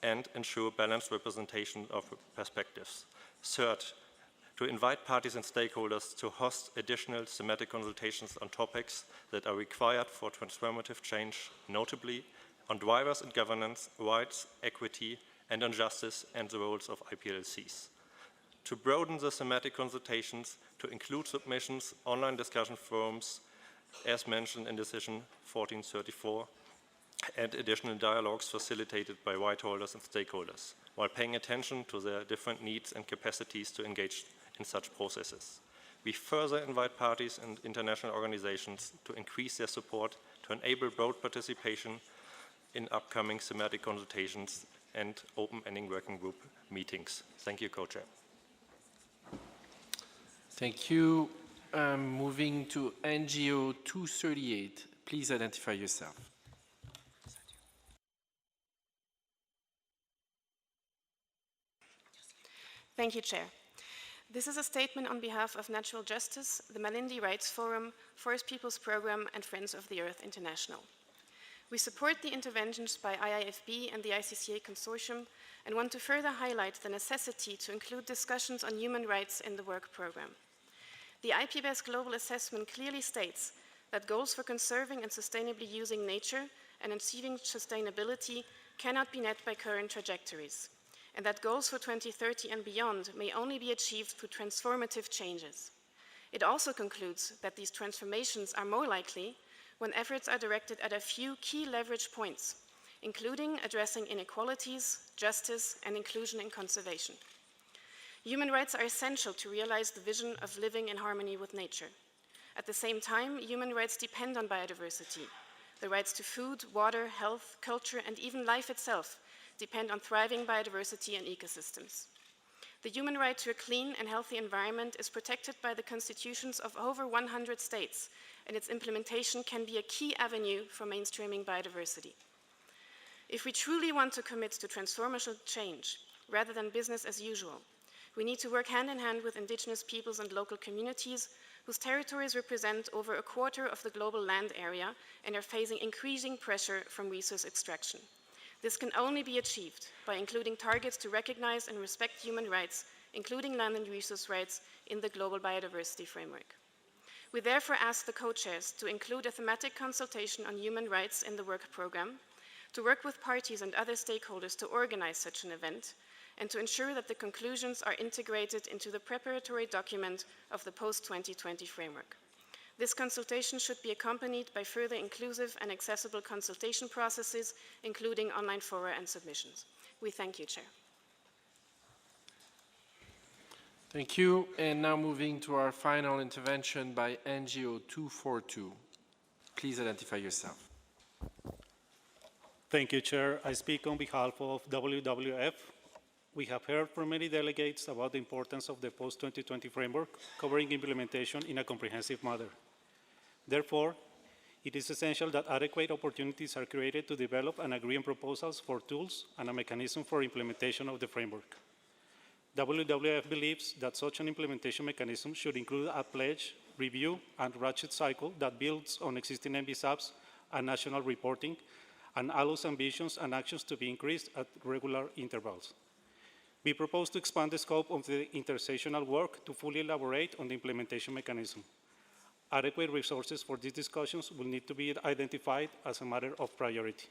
and ensure balanced representation of perspectives. Third, to invite parties and stakeholders to host additional thematic consultations on topics that are required for transformative change, notably on drivers and governance, rights, equity, and on justice and the roles of IPLCs. To broaden the thematic consultations, to include submissions, online discussion forums, as mentioned in Decision 1434, and additional dialogues facilitated by right holders and stakeholders, while paying attention to their different needs and capacities to engage in such processes. We further invite parties and international organizations to increase their support to enable broad participation in upcoming thematic consultations and open-ending working group meetings. Thank you, Co-Chair. Thank you. Moving to NGO 238. Please identify yourself. Thank you, Chair. This is a statement on behalf of Natural Justice, the Malindi Rights Forum, Forest Peoples Programme, and Friends of the Earth International. We support the interventions by IIFB and the ICCA Consortium and want to further highlight the necessity to include discussions on human rights in the work programme. The IPBES Global Assessment clearly states that goals for conserving and sustainably using nature and achieving sustainability cannot be met by current trajectories, and that goals for 2030 and beyond may only be achieved through transformative changes. It also concludes that these transformations are more likely when efforts are directed at a few key leverage points, including addressing inequalities, justice, and inclusion in conservation. Human rights are essential to realize the vision of living in harmony with nature. At the same time, human rights depend on biodiversity. The rights to food, water, health, culture, and even life itself depend on thriving biodiversity and ecosystems. The human right to a clean and healthy environment is protected by the constitutions of over 100 states, and its implementation can be a key avenue for mainstreaming biodiversity. If we truly want to commit to transformational change, rather than business as usual, we need to work hand in hand with indigenous peoples and local communities whose territories represent over a quarter of the global land area and are facing increasing pressure from resource extraction. This can only be achieved by including targets to recognize and respect human rights, including land and resource rights, in the global biodiversity framework. We therefore ask the co-chairs to include a thematic consultation on human rights in the work program, to work with parties and other stakeholders to organize such an event, and to ensure that the conclusions are integrated into the preparatory document of the post-2020 framework. This consultation should be accompanied by further inclusive and accessible consultation processes, including online fora and submissions. We thank you, Chair. Thank you. And now moving to our final intervention by NGO 242. Please identify yourself. Thank you, Chair. I speak on behalf of WWF. We have heard from many delegates about the importance of the post-2020 framework, covering implementation in a comprehensive manner. Therefore, it is essential that adequate opportunities are created to develop and agree on proposals for tools and a mechanism for implementation of the framework. WWF believes that such an implementation mechanism should include a pledge, review, and ratchet cycle that builds on existing NBSAPs and national reporting, and allows ambitions and actions to be increased at regular intervals. We propose to expand the scope of the intersectional work to fully elaborate on the implementation mechanism. Adequate resources for these discussions will need to be identified as a matter of priority.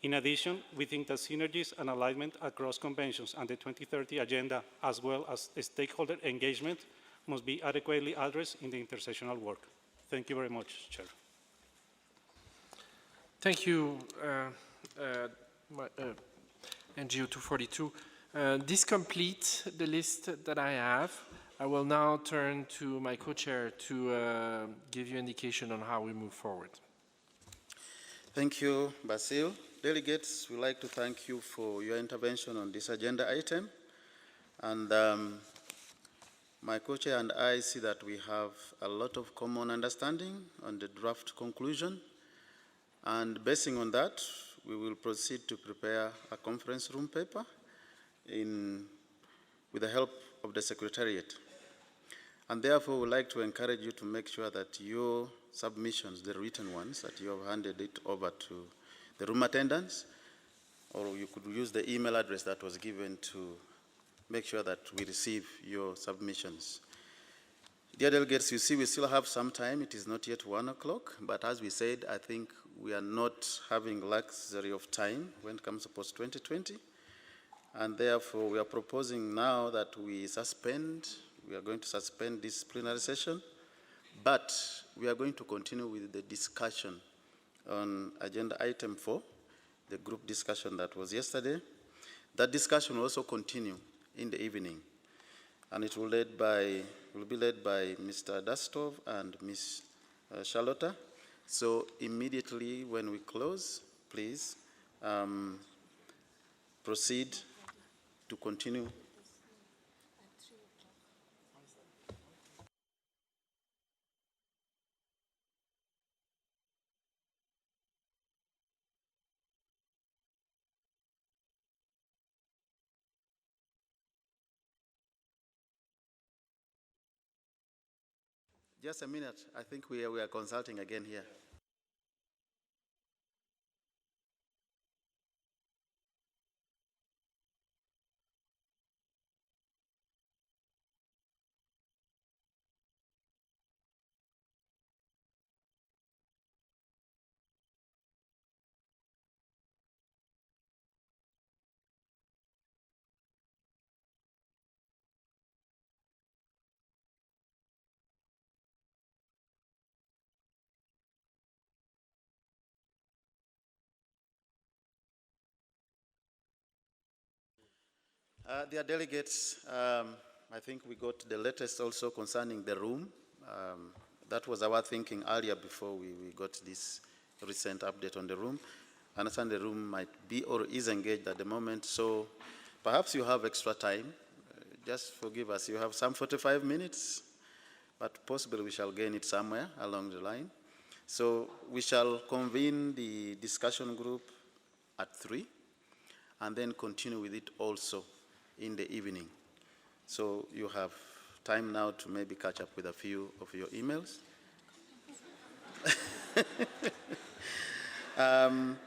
In addition, we think that synergies and alignment across conventions and the 2030 agenda, as well as stakeholder engagement, must be adequately addressed in the intersectional work. Thank you very much, Chair. Thank you, NGO 242. This completes the list that I have. I will now turn to my co-chair to give you indication on how we move forward. Thank you, Basil. Delegates, we'd like to thank you for your intervention on this agenda item. And my co-chair and I see that we have a lot of common understanding on the draft conclusion. And basing on that, we will proceed to prepare a conference room paper with the help of the Secretariat. And therefore, we'd like to encourage you to make sure that your submissions, the written ones, that you have handed it over to the room attendants, or you could use the email address that was given to make sure that we receive your submissions. Dear delegates, you see we still have some time. It is not yet 1 o'clock, but as we said, I think we are not having luxury of time when it comes to post-2020. And therefore, we are proposing now that we are going to suspend this plenary session, but we are going to continue with the discussion on agenda item 4, the group discussion that was yesterday. That discussion will also continue in the evening, and it will be led by Mr. Dastov and Ms. Charlotta. So immediately when we close, please proceed to continue. Just a minute. I think we are consulting again here. Dear delegates, I think we got the latest also concerning the room. That was our thinking earlier before we got this recent update on the room. I understand the room might be or is engaged at the moment, so perhaps you have extra time. just forgive us. You have some 45 minutes, but possibly we shall gain it somewhere along the line. So we shall convene the discussion group at 3 and then continue with it also in the evening. So you have time now to maybe catch up with a few of your emails.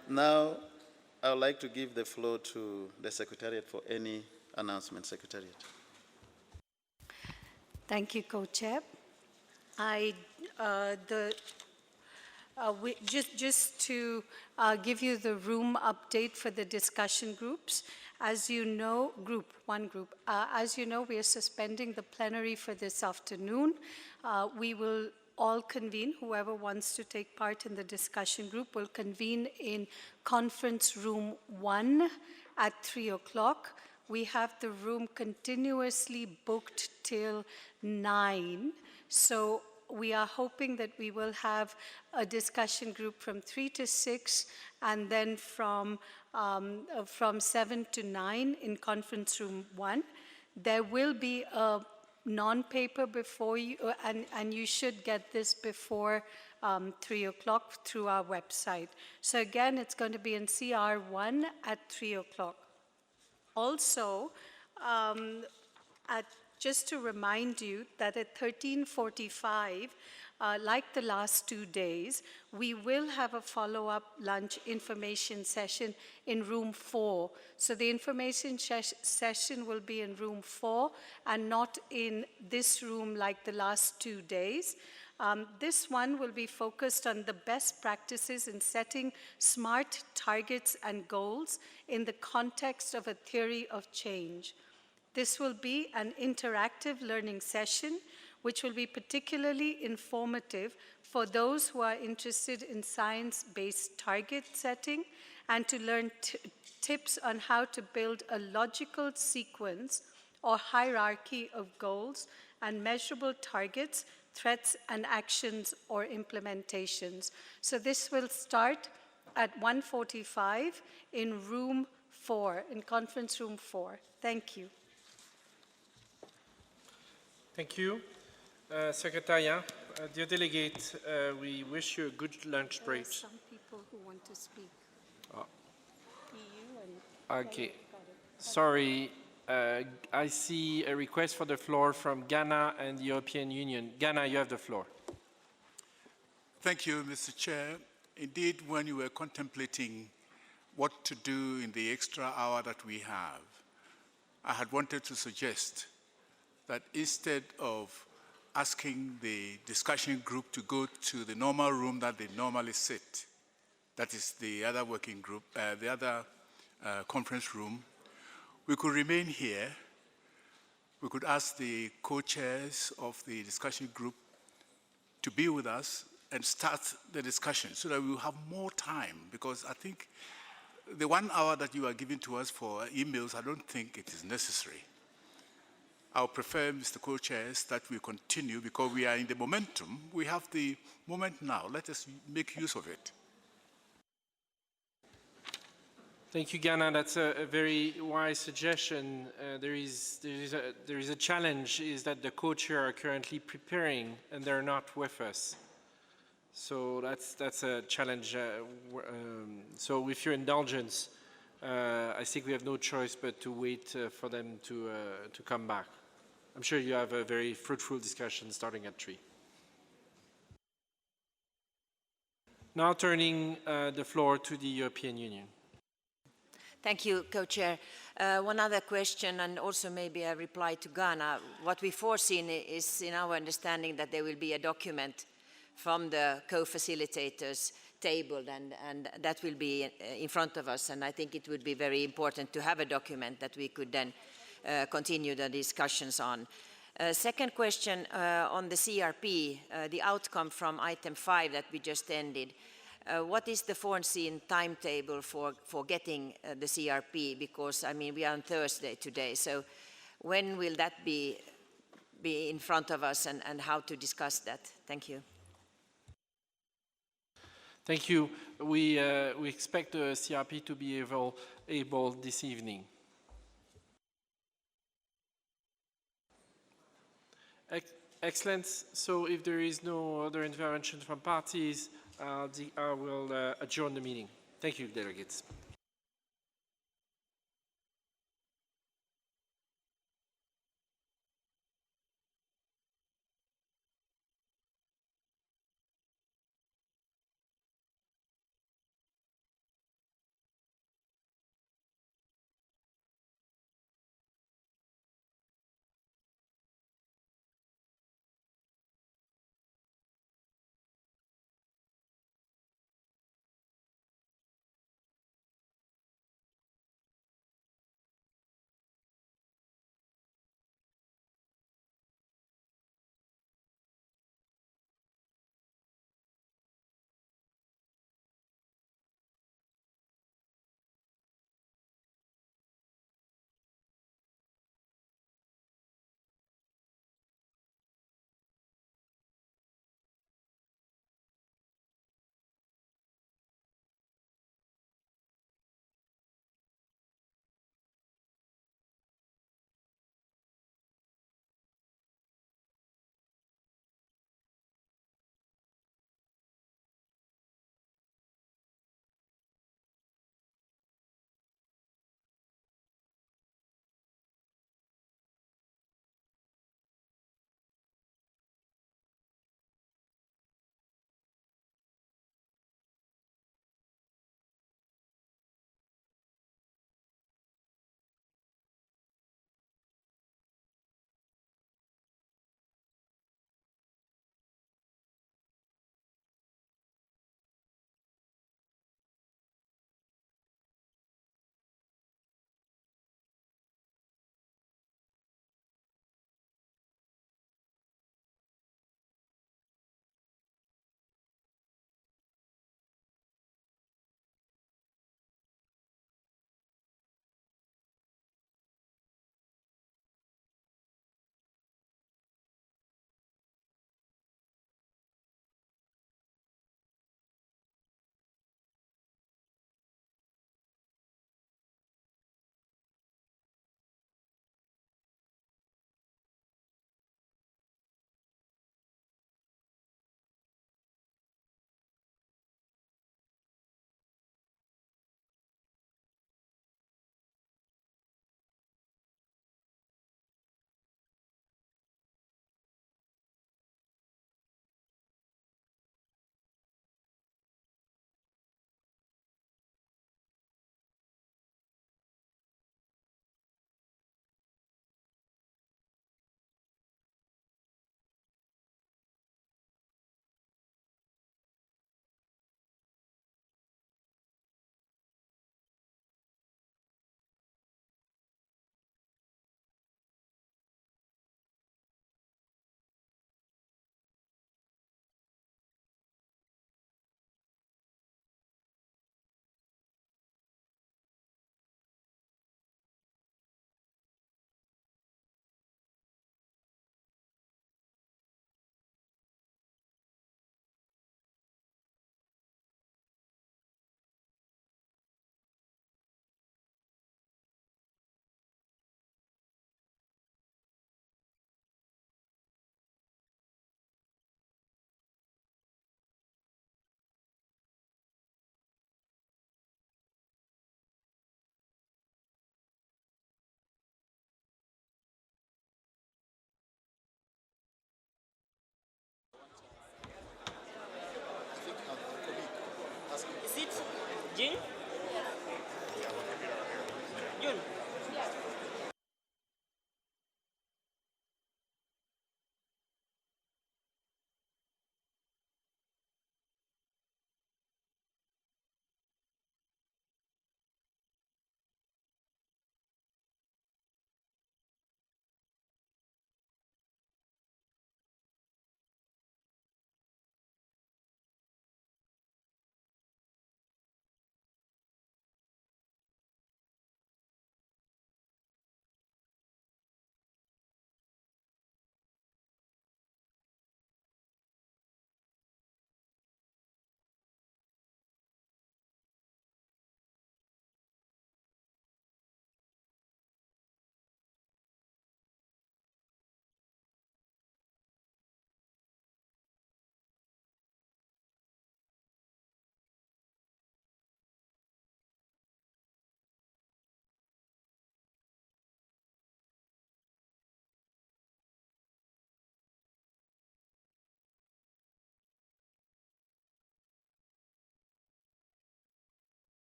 Now, I would like to give the floor to the Secretariat for any announcement. Secretariat. Thank you, Co-Chair. Just to give you the room update for the discussion groups. As you know, as you know, we are suspending the plenary for this afternoon. We will all convene, whoever wants to take part in the discussion group will convene in conference room 1 at 3 o'clock. We have the room continuously booked till 9. So we are hoping that we will have a discussion group from 3 to 6 and then from 7 to 9 in conference room 1. There will be a non-paper before you, and you should get this before 3 o'clock through our website. So again, it's going to be in CR1 at 3 o'clock. Also, just to remind you that at 13:45, like the last 2 days, we will have a follow-up lunch information session in room 4. So the information session will be in room 4 and not in this room like the last 2 days. This one will be focused on the best practices in setting smart targets and goals in the context of a theory of change. This will be an interactive learning session which will be particularly informative for those who are interested in science-based target setting and to learn tips on how to build a logical sequence or hierarchy of goals and measurable targets, threats and actions or implementations. So this will start at 1:45 in room 4, in conference room 4. Thank you. Thank you. Secretariat, dear delegate, we wish you a good lunch break. There are some people who want to speak. Okay. Sorry, I see a request for the floor from Ghana and the European Union. Ghana, you have the floor. Thank you, Mr. Chair. Indeed, when you were contemplating what to do in the extra hour that we have, I had wanted to suggest that instead of asking the discussion group to go to the normal room that they normally sit, that is the other working group, the other conference room, we could remain here. We could ask the co-chairs of the discussion group to be with us and start the discussion so that we will have more time, because I think the 1 hour that you are giving to us for emails, I don't think it is necessary. I would prefer, Mr. Co-Chairs, that we continue because we are in the momentum. We have the moment now. Let us make use of it. Thank you, Ghana. That's a very wise suggestion. There is a challenge, is that the co-chair are currently preparing and they're not with us. So that's a challenge. So with your indulgence, I think we have no choice but to wait for them to come back. I'm sure you have a very fruitful discussion starting at 3. Now turning the floor to the European Union. Thank you, Co-Chair. One other question, and also maybe a reply to Ghana. What we foreseen is, in our understanding, that there will be a document from the co-facilitators tabled, and that will be in front of us. And I think it would be very important to have a document that we could then continue the discussions on. Second question on the CRP, the outcome from item 5 that we just ended. What is the foreseen timetable for getting the CRP? Because, I mean, we are on Thursday today, so when will that be in front of us, and how to discuss that? Thank you. Thank you. We expect the CRP to be able this evening. Excellent. So if there is no other intervention from parties, I will adjourn the meeting. Thank you, delegates. Is it June? June?